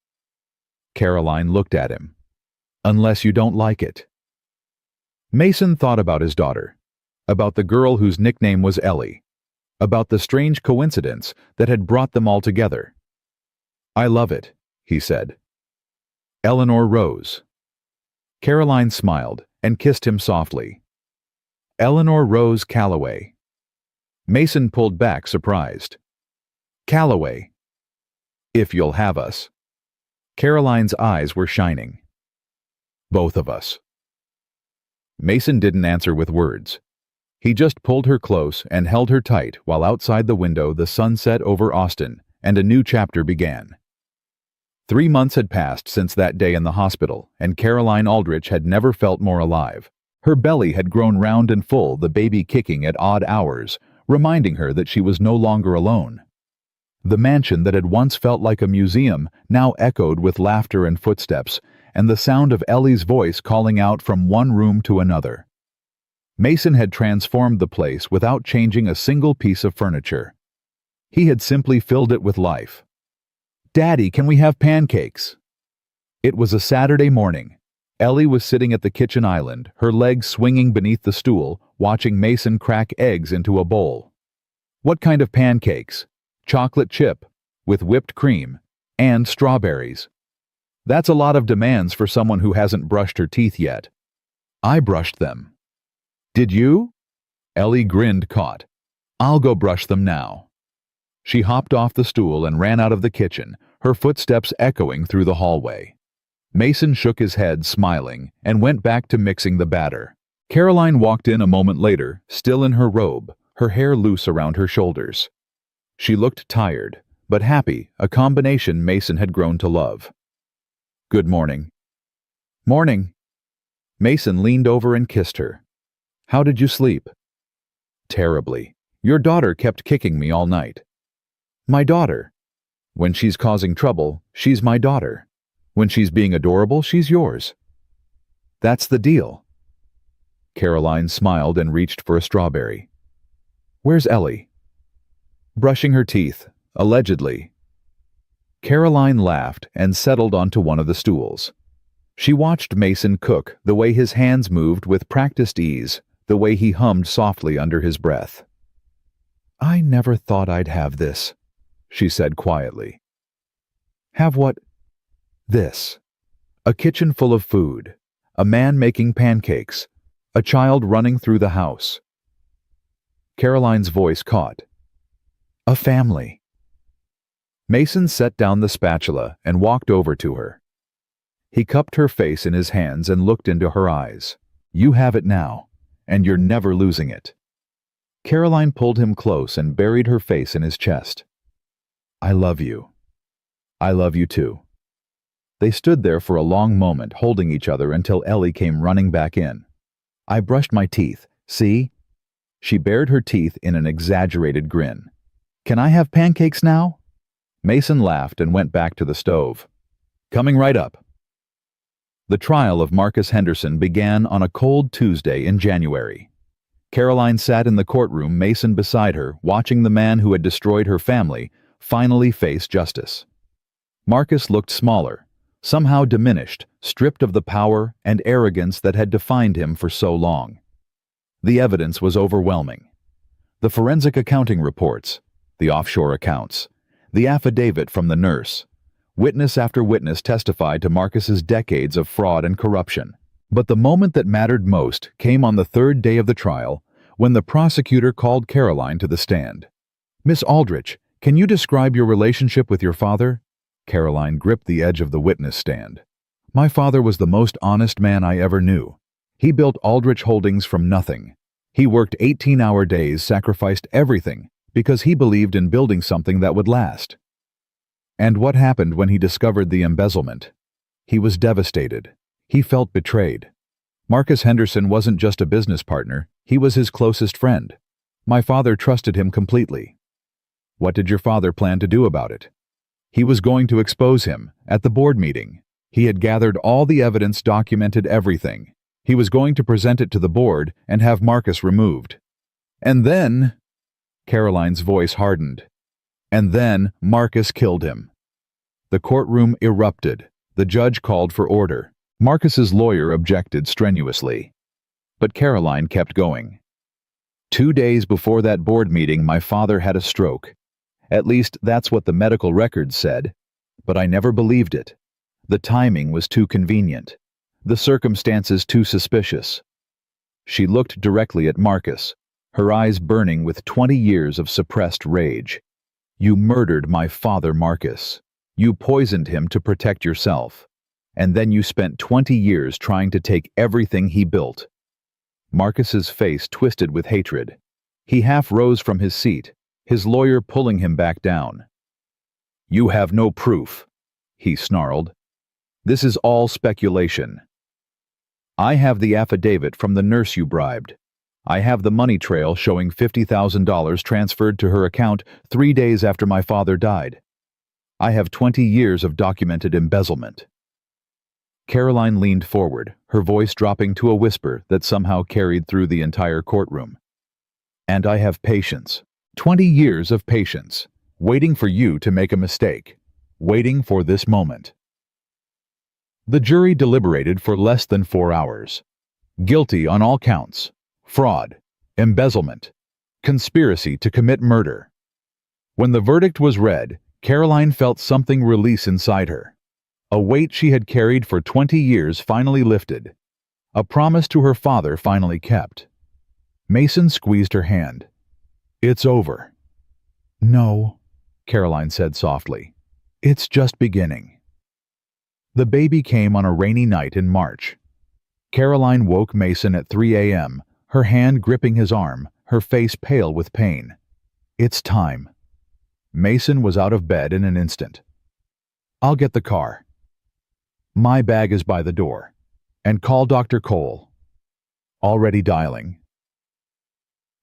Caroline looked at him. "Unless you don't like it." Mason thought about his daughter, about the girl whose nickname was Ellie, about the strange coincidence that had brought them all together. "I love it," he said. "Eleanor Rose." Caroline smiled and kissed him softly. "Eleanor Rose Calloway." Mason pulled back, surprised. "Calloway. If you'll have us." Caroline's eyes were shining. "Both of us." Mason didn't answer with words. He just pulled her close and held her tight while outside the window the sun set over Austin and a new chapter began. 3 months had passed since that day in the hospital, and Caroline Aldrich had never felt more alive. Her belly had grown round and full, the baby kicking at odd hours, reminding her that she was no longer alone. The mansion that had once felt like a museum now echoed with laughter and footsteps, and the sound of Ellie's voice calling out from one room to another. Mason had transformed the place without changing a single piece of furniture. He had simply filled it with life. "Daddy, can we have pancakes?" It was a Saturday morning. Ellie was sitting at the kitchen island, her legs swinging beneath the stool, watching Mason crack eggs into a bowl. "What kind of pancakes?" "Chocolate chip, with whipped cream, and strawberries." "That's a lot of demands for someone who hasn't brushed her teeth yet." "I brushed them." "Did you?" Ellie grinned, caught. "I'll go brush them now." She hopped off the stool and ran out of the kitchen, her footsteps echoing through the hallway. Mason shook his head, smiling, and went back to mixing the batter. Caroline walked in a moment later, still in her robe, her hair loose around her shoulders. She looked tired, but happy, a combination Mason had grown to love. "Good morning." "Morning." Mason leaned over and kissed her. "How did you sleep?" "Terribly. Your daughter kept kicking me all night." "My daughter? When she's causing trouble, she's my daughter. When she's being adorable, she's yours." "That's the deal." Caroline smiled and reached for a strawberry. "Where's Ellie?" "Brushing her teeth, allegedly." Caroline laughed and settled onto one of the stools. She watched Mason cook, the way his hands moved with practiced ease, the way he hummed softly under his breath. "I never thought I'd have this," she said quietly. "Have what?" "This. A kitchen full of food, a man making pancakes, a child running through the house. Caroline's voice caught. A family. Mason set down the spatula and walked over to her. He cupped her face in his hands and looked into her eyes. You have it now, and you're never losing it. Caroline pulled him close and buried her face in his chest. I love you. I love you too. They stood there for a long moment, holding each other until Ellie came running back in. I brushed my teeth. See? She bared her teeth in an exaggerated grin. Can I have pancakes now? Mason laughed and went back to the stove. Coming right up. The trial of Marcus Henderson began on a cold Tuesday in January. Caroline sat in the courtroom, Mason beside her, watching the man who had destroyed her family finally face justice. Marcus looked smaller, somehow diminished, stripped of the power and arrogance that had defined him for so long. The evidence was overwhelming. The forensic accounting reports, the offshore accounts, the affidavit from the nurse. Witness after witness testified to Marcus's decades of fraud and corruption. But the moment that mattered most came on the third day of the trial, when the prosecutor called Caroline to the stand. Miss Aldrich, can you describe your relationship with your father? Caroline gripped the edge of the witness stand. My father was the most honest man I ever knew. He built Aldrich Holdings from nothing. He worked 18-hour days, sacrificed everything, because he believed in building something that would last. And what happened when he discovered the embezzlement? He was devastated. He felt betrayed. Marcus Henderson wasn't just a business partner, he was his closest friend. My father trusted him completely. What did your father plan to do about it? He was going to expose him at the board meeting. He had gathered all the evidence, documented everything. He was going to present it to the board and have Marcus removed. And then, Caroline's voice hardened. And then Marcus killed him. The courtroom erupted. The judge called for order. Marcus's lawyer objected strenuously. But Caroline kept going. 2 days before that board meeting, my father had a stroke. At least that's what the medical records said. But I never believed it. The timing was too convenient. The circumstances too suspicious. She looked directly at Marcus, her eyes burning with 20 years of suppressed rage. You murdered my father, Marcus. You poisoned him to protect yourself. And then you spent 20 years trying to take everything he built. Marcus's face twisted with hatred. He half rose from his seat, his lawyer pulling him back down. You have no proof, he snarled. This is all speculation. I have the affidavit from the nurse you bribed. I have the money trail showing $50,000 transferred to her account 3 days after my father died. I have 20 years of documented embezzlement. Caroline leaned forward, her voice dropping to a whisper that somehow carried through the entire courtroom. And I have patience. 20 years of patience, waiting for you to make a mistake, waiting for this moment. The jury deliberated for less than 4 hours. Guilty on all counts. Fraud, embezzlement, conspiracy to commit murder. When the verdict was read, Caroline felt something release inside her. A weight she had carried for 20 years finally lifted. A promise to her father finally kept. Mason squeezed her hand. It's over. No, Caroline said softly. It's just beginning. The baby came on a rainy night in March. Caroline woke Mason at 3 a.m., her hand gripping his arm, her face pale with pain. It's time. Mason was out of bed in an instant. I'll get the car. My bag is by the door. And call Dr. Cole. Already dialing.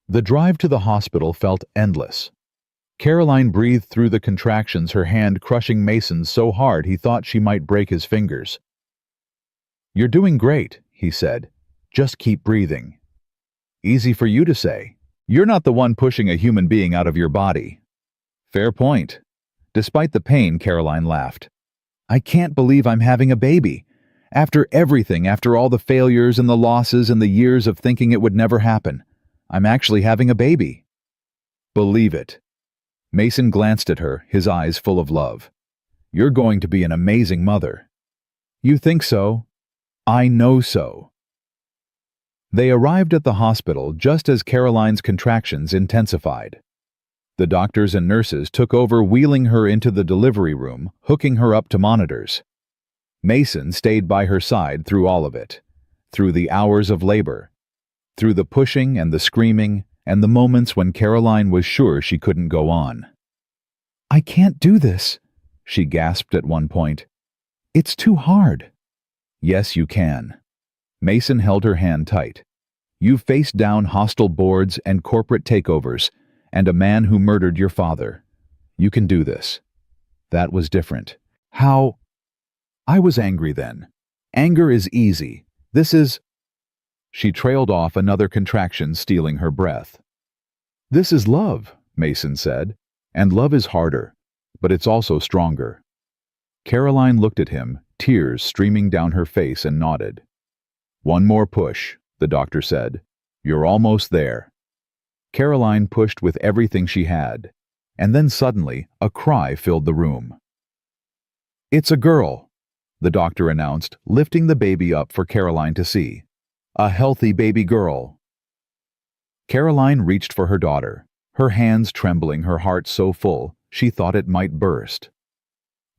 The drive to the hospital felt endless. Caroline breathed through the contractions, her hand crushing Mason so hard he thought she might break his fingers. You're doing great, he said. Just keep breathing. Easy for you to say. You're not the one pushing a human being out of your body. Fair point. Despite the pain, Caroline laughed. I can't believe I'm having a baby. After everything, after all the failures and the losses and the years of thinking it would never happen, I'm actually having a baby. Believe it. Mason glanced at her, his eyes full of love. You're going to be an amazing mother. You think so? I know so. They arrived at the hospital just as Caroline's contractions intensified. The doctors and nurses took over, wheeling her into the delivery room, hooking her up to monitors. Mason stayed by her side through all of it, through the hours of labor, through the pushing and the screaming, and the moments when Caroline was sure she couldn't go on. "I can't do this," she gasped at one point. "It's too hard." "Yes, you can." Mason held her hand tight. "You've faced down hostile boards and corporate takeovers, and a man who murdered your father. You can do this." That was different. How? I was angry then. Anger is easy. This is... She trailed off, another contraction stealing her breath. "This is love," Mason said, "and love is harder, but it's also stronger." Caroline looked at him, tears streaming down her face, and nodded. "One more push," the doctor said. "You're almost there." Caroline pushed with everything she had, and then suddenly a cry filled the room. "It's a girl," the doctor announced, lifting the baby up for Caroline to see. "A healthy baby girl." Caroline reached for her daughter, her hands trembling, her heart so full she thought it might burst.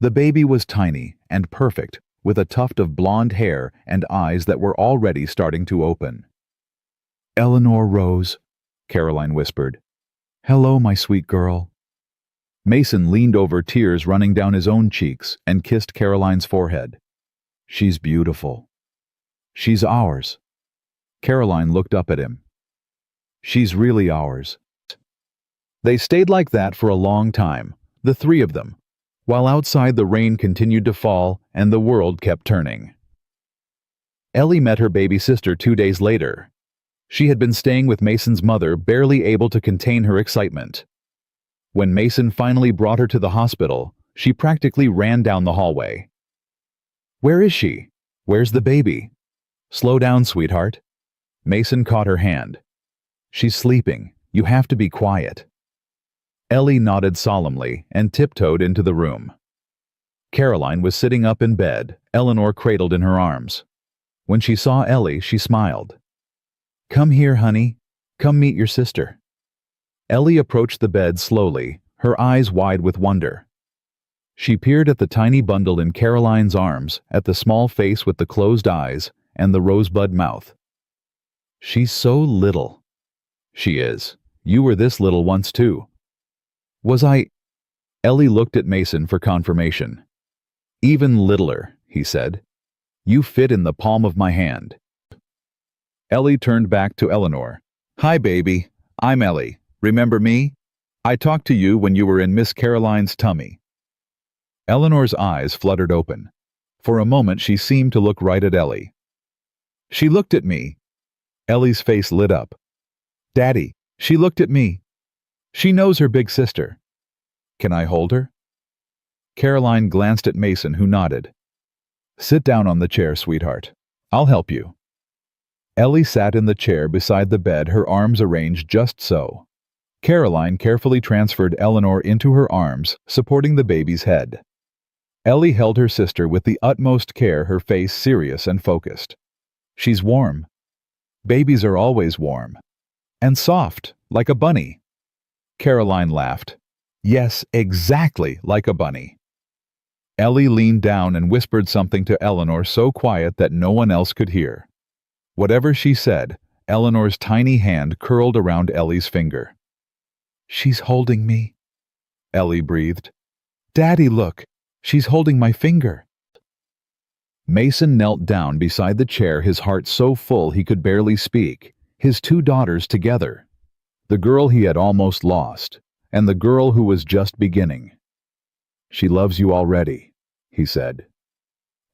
The baby was tiny and perfect, with a tuft of blonde hair and eyes that were already starting to open. "Eleanor Rose," Caroline whispered. "Hello, my sweet girl." Mason leaned over, tears running down his own cheeks, and kissed Caroline's forehead. "She's beautiful." "She's ours." Caroline looked up at him. "She's really ours." They stayed like that for a long time, the three of them, while outside the rain continued to fall and the world kept turning. Ellie met her baby sister 2 days later. She had been staying with Mason's mother, barely able to contain her excitement. When Mason finally brought her to the hospital, she practically ran down the hallway. "Where is she? Where's the baby?" "Slow down, sweetheart." Mason caught her hand. "She's sleeping. You have to be quiet." Ellie nodded solemnly and tiptoed into the room. Caroline was sitting up in bed, Eleanor cradled in her arms. When she saw Ellie, she smiled. "Come here, honey. Come meet your sister." Ellie approached the bed slowly, her eyes wide with wonder. She peered at the tiny bundle in Caroline's arms, at the small face with the closed eyes and the rosebud mouth. "She's so little." "She is. You were this little once too." "Was I?" Ellie looked at Mason for confirmation. "Even littler," he said. "You fit in the palm of my hand." Ellie turned back to Eleanor. "Hi, baby. I'm Ellie. Remember me? I talked to you when you were in Miss Caroline's tummy." Eleanor's eyes fluttered open. For a moment she seemed to look right at Ellie. "She looked at me." Ellie's face lit up. "Daddy, she looked at me. She knows her big sister. Can I hold her?" Caroline glanced at Mason, who nodded. "Sit down on the chair, sweetheart. I'll help you." Ellie sat in the chair beside the bed, her arms arranged just so. Caroline carefully transferred Eleanor into her arms, supporting the baby's head. Ellie held her sister with the utmost care, her face serious and focused. "She's warm." "Babies are always warm. And soft, like a bunny." Caroline laughed. "Yes, exactly like a bunny." Ellie leaned down and whispered something to Eleanor, so quiet that no one else could hear. Whatever she said, Eleanor's tiny hand curled around Ellie's finger. "She's holding me," Ellie breathed. "Daddy, look, she's holding my finger." Mason knelt down beside the chair, his heart so full he could barely speak. His 2 daughters together. The girl he had almost lost, and the girl who was just beginning. "She loves you already," he said.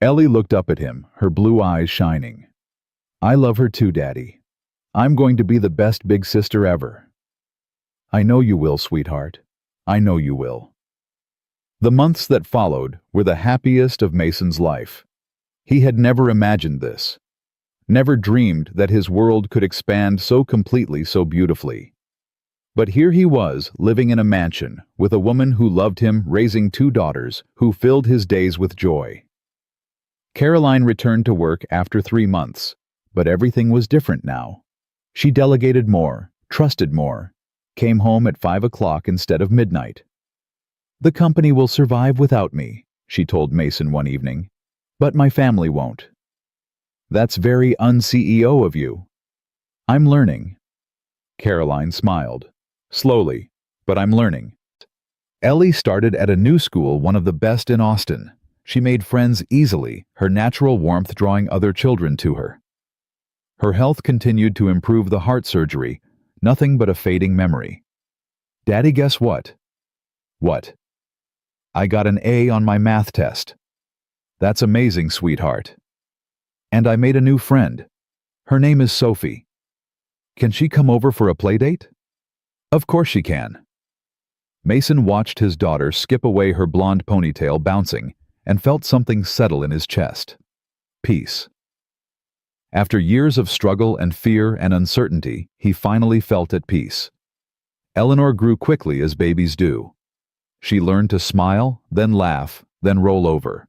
Ellie looked up at him, her blue eyes shining. "I love her too, Daddy. I'm going to be the best big sister ever." "I know you will, sweetheart. I know you will." The months that followed were the happiest of Mason's life. He had never imagined this. Never dreamed that his world could expand so completely, so beautifully. But here he was, living in a mansion, with a woman who loved him, raising 2 daughters, who filled his days with joy. Caroline returned to work after 3 months, But everything was different now. She delegated more, trusted more, came home at 5 o'clock instead of midnight. "The company will survive without me," she told Mason one evening, "but my family won't." "That's very un-CEO of you." "I'm learning." Caroline smiled. "Slowly, but I'm learning." Ellie started at a new school, one of the best in Austin. She made friends easily, her natural warmth drawing other children to her. Her health continued to improve. The heart surgery, nothing but a fading memory. "Daddy, guess what?" "What?" "I got an A on my math test." "That's amazing, sweetheart." "And I made a new friend. Her name is Sophie. Can she come over for a playdate?" "Of course she can." Mason watched his daughter skip away, her blonde ponytail bouncing, and felt something settle in his chest. Peace. After years of struggle and fear and uncertainty, he finally felt at peace. Eleanor grew quickly as babies do. She learned to smile, then laugh, then roll over.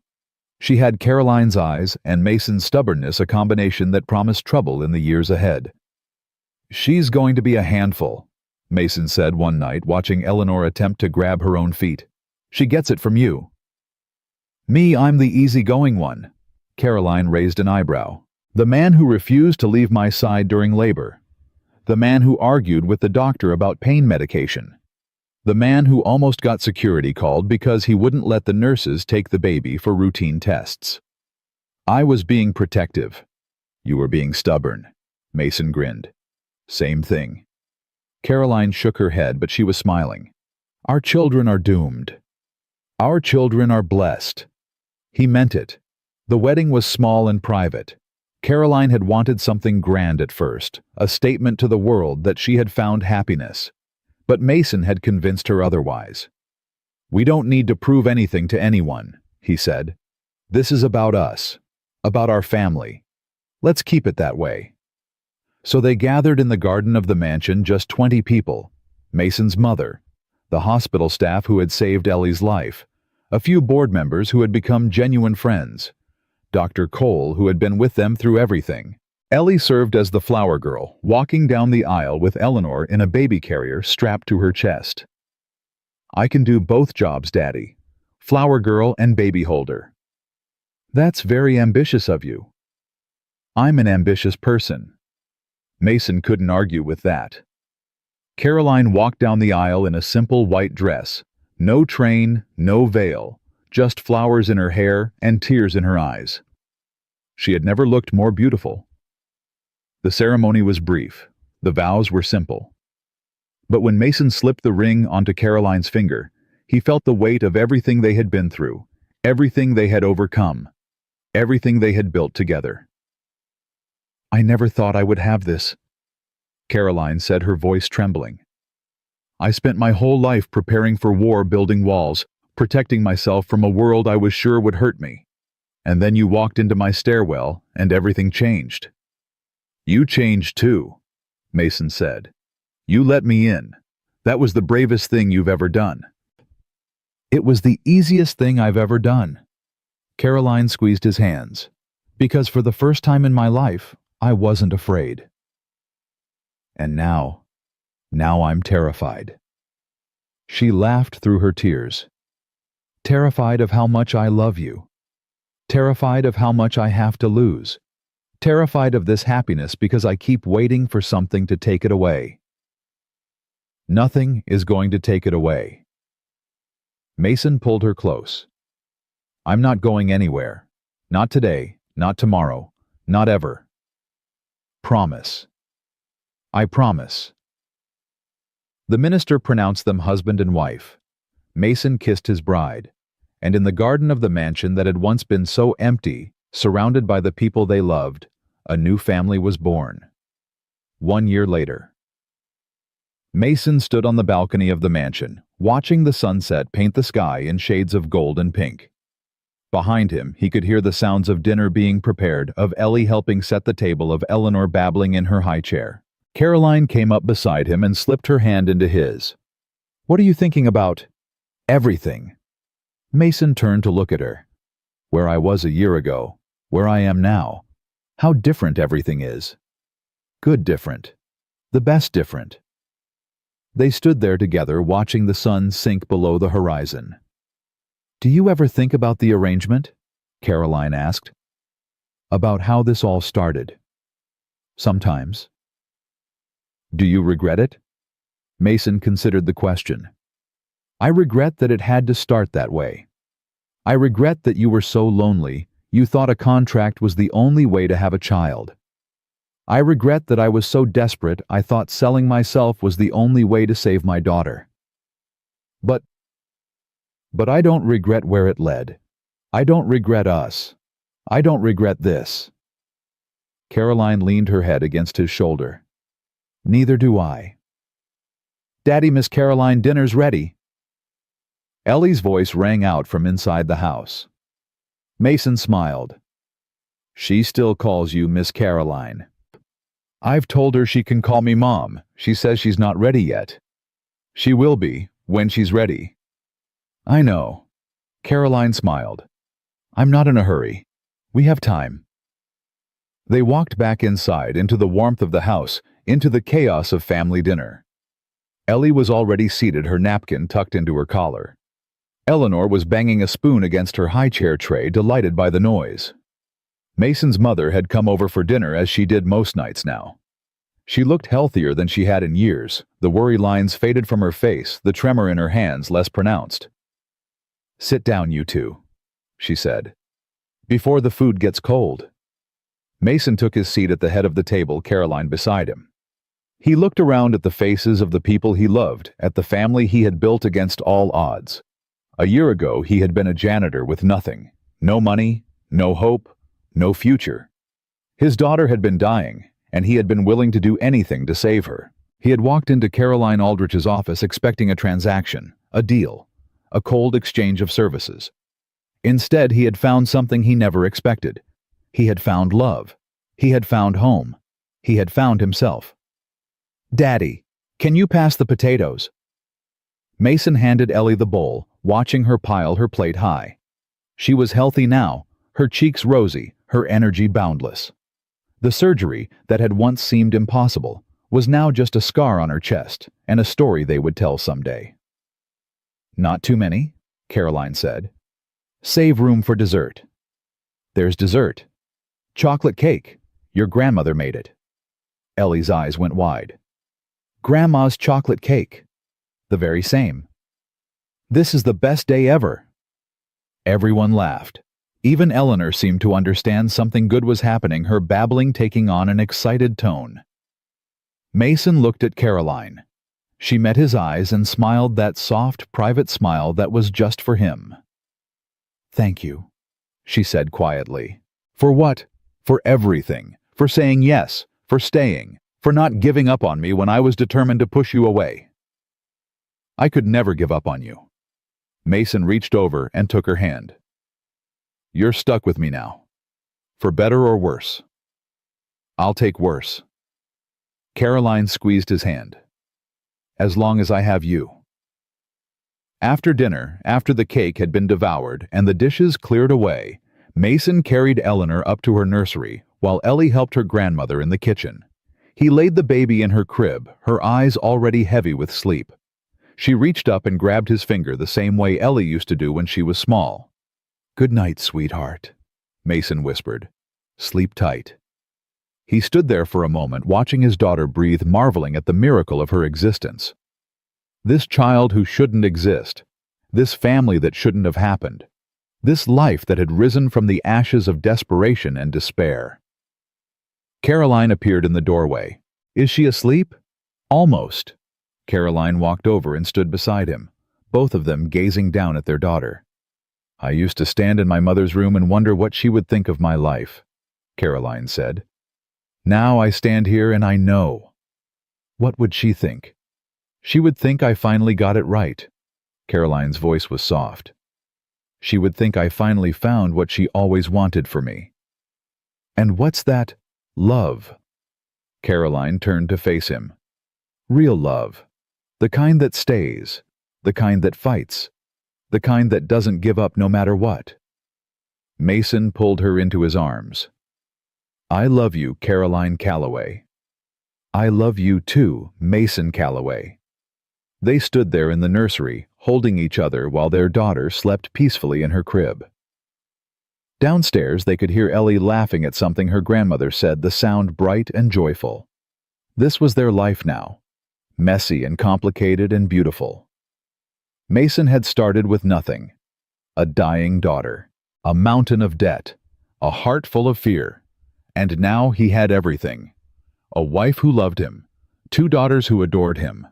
She had Caroline's eyes and Mason's stubbornness, a combination that promised trouble in the years ahead. "She's going to be a handful," Mason said one night, watching Eleanor attempt to grab her own feet. "She gets it from you." "Me, I'm the easygoing one." Caroline raised an eyebrow. "The man who refused to leave my side during labor. The man who argued with the doctor about pain medication. The man who almost got security called because he wouldn't let the nurses take the baby for routine tests." "I was being protective." "You were being stubborn." Mason grinned. "Same thing." Caroline shook her head, but she was smiling. "Our children are doomed. Our children are blessed." He meant it. The wedding was small and private. Caroline had wanted something grand at first, a statement to the world that she had found happiness. But Mason had convinced her otherwise. "We don't need to prove anything to anyone," he said. "This is about us, about our family. Let's keep it that way." So they gathered in the garden of the mansion, just 20 people. Mason's mother, the hospital staff who had saved Ellie's life, a few board members who had become genuine friends, Dr. Cole, who had been with them through everything. Ellie served as the flower girl, walking down the aisle with Eleanor in a baby carrier strapped to her chest. "I can do both jobs, Daddy. Flower girl and baby holder." "That's very ambitious of you." "I'm an ambitious person." Mason couldn't argue with that. Caroline walked down the aisle in a simple white dress. No train, no veil, just flowers in her hair and tears in her eyes. She had never looked more beautiful. The ceremony was brief. The vows were simple. But when Mason slipped the ring onto Caroline's finger, he felt the weight of everything they had been through, everything they had overcome, everything they had built together. "I never thought I would have this," Caroline said, her voice trembling. "I spent my whole life preparing for war, building walls, protecting myself from a world I was sure would hurt me. And then you walked into my stairwell, and everything changed." "You changed too," Mason said. "You let me in. That was the bravest thing you've ever done." "It was the easiest thing I've ever done." Caroline squeezed his hands. "Because for the first time in my life, I wasn't afraid. And now I'm terrified." She laughed through her tears. "Terrified of how much I love you. Terrified of how much I have to lose. Terrified of this happiness because I keep waiting for something to take it away." "Nothing is going to take it away." Mason pulled her close. "I'm not going anywhere. Not today, not tomorrow, not ever. Promise." "I promise." The minister pronounced them husband and wife. Mason kissed his bride, and in the garden of the mansion that had once been so empty, surrounded by the people they loved, a new family was born. 1 year later. Mason stood on the balcony of the mansion, watching the sunset paint the sky in shades of gold and pink. Behind him, he could hear the sounds of dinner being prepared, of Ellie helping set the table, of Eleanor babbling in her high chair. Caroline came up beside him and slipped her hand into his. "What are you thinking about?" "Everything." Mason turned to look at her. "Where I was a year ago, where I am now. How different everything is. Good different. The best different. They stood there together watching the sun sink below the horizon. "Do you ever think about the arrangement?" Caroline asked. "About how this all started?" "Sometimes." "Do you regret it?" Mason considered the question. "I regret that it had to start that way. I regret that you were so lonely, you thought a contract was the only way to have a child. I regret that I was so desperate I thought selling myself was the only way to save my daughter. But I don't regret where it led. I don't regret us. I don't regret this." Caroline leaned her head against his shoulder. "Neither do I." "Daddy, Miss Caroline, dinner's ready." Ellie's voice rang out from inside the house. Mason smiled. "She still calls you Miss Caroline." "I've told her she can call me Mom. She says she's not ready yet." "She will be, when she's ready." "I know." Caroline smiled. "I'm not in a hurry. We have time." They walked back inside into the warmth of the house, into the chaos of family dinner. Ellie was already seated, her napkin tucked into her collar. Eleanor was banging a spoon against her high-chair tray, delighted by the noise. Mason's mother had come over for dinner as she did most nights now. She looked healthier than she had in years, the worry lines faded from her face, the tremor in her hands less pronounced. "Sit down, you two," she said, "before the food gets cold." Mason took his seat at the head of the table, Caroline beside him. He looked around at the faces of the people he loved, at the family he had built against all odds. A year ago, he had been a janitor with nothing. No money, no hope, no future. His daughter had been dying, and he had been willing to do anything to save her. He had walked into Caroline Aldrich's office expecting a transaction, a deal, a cold exchange of services. Instead, he had found something he never expected. He had found love. He had found home. He had found himself. "Daddy, can you pass the potatoes?" Mason handed Ellie the bowl, watching her pile her plate high. She was healthy now, her cheeks rosy, her energy boundless. The surgery, that had once seemed impossible, was now just a scar on her chest, and a story they would tell someday. "Not too many," Caroline said. "Save room for dessert." "There's dessert. Chocolate cake. Your grandmother made it." Ellie's eyes went wide. "Grandma's chocolate cake. The very same. This is the best day ever." Everyone laughed. Even Eleanor seemed to understand something good was happening, her babbling taking on an excited tone. Mason looked at Caroline. She met his eyes and smiled, that soft, private smile that was just for him. "Thank you," she said quietly. "For what? For everything. For saying yes. For staying. For not giving up on me when I was determined to push you away." "I could never give up on you." Mason reached over and took her hand. "You're stuck with me now. For better or worse." "I'll take worse." Caroline squeezed his hand. "As long as I have you." After dinner, after the cake had been devoured and the dishes cleared away, Mason carried Eleanor up to her nursery while Ellie helped her grandmother in the kitchen. He laid the baby in her crib, her eyes already heavy with sleep. She reached up and grabbed his finger the same way Ellie used to do when she was small. "Good night, sweetheart," Mason whispered. "Sleep tight." He stood there for a moment, watching his daughter breathe, marveling at the miracle of her existence. This child who shouldn't exist, this family that shouldn't have happened, this life that had risen from the ashes of desperation and despair. Caroline appeared in the doorway. "Is she asleep?" "Almost." Caroline walked over and stood beside him, both of them gazing down at their daughter. "I used to stand in my mother's room and wonder what she would think of my life," Caroline said. "Now I stand here and I know. What would she think? She would think I finally got it right." Caroline's voice was soft. "She would think I finally found what she always wanted for me." "And what's that? Love?" Caroline turned to face him. "Real love. The kind that stays. The kind that fights. The kind that doesn't give up no matter what." Mason pulled her into his arms. I love you, Caroline Calloway. I love you too, Mason Calloway. They stood there in the nursery, holding each other while their daughter slept peacefully in her crib. Downstairs, they could hear Ellie laughing at something her grandmother said, the sound bright and joyful. This was their life now, messy and complicated and beautiful. Mason had started with nothing. A dying daughter, a mountain of debt, a heart full of fear. And now he had everything. A wife who loved him, 2 daughters who adored him,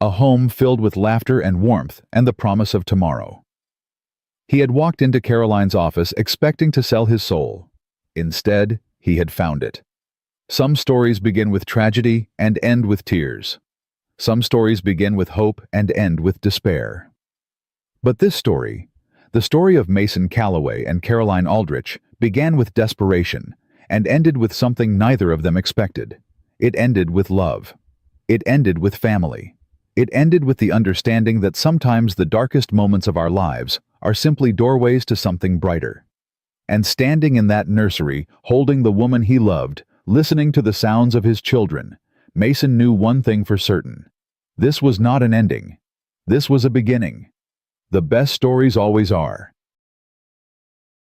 a home filled with laughter and warmth and the promise of tomorrow. He had walked into Caroline's office expecting to sell his soul. Instead, he had found it. Some stories begin with tragedy and end with tears. Some stories begin with hope and end with despair. But this story, the story of Mason Calloway and Caroline Aldrich, began with desperation and ended with something neither of them expected. It ended with love. It ended with family. It ended with the understanding that sometimes the darkest moments of our lives are simply doorways to something brighter. And standing in that nursery, holding the woman he loved, listening to the sounds of his children, Mason knew one thing for certain. This was not an ending. This was a beginning. The best stories always are.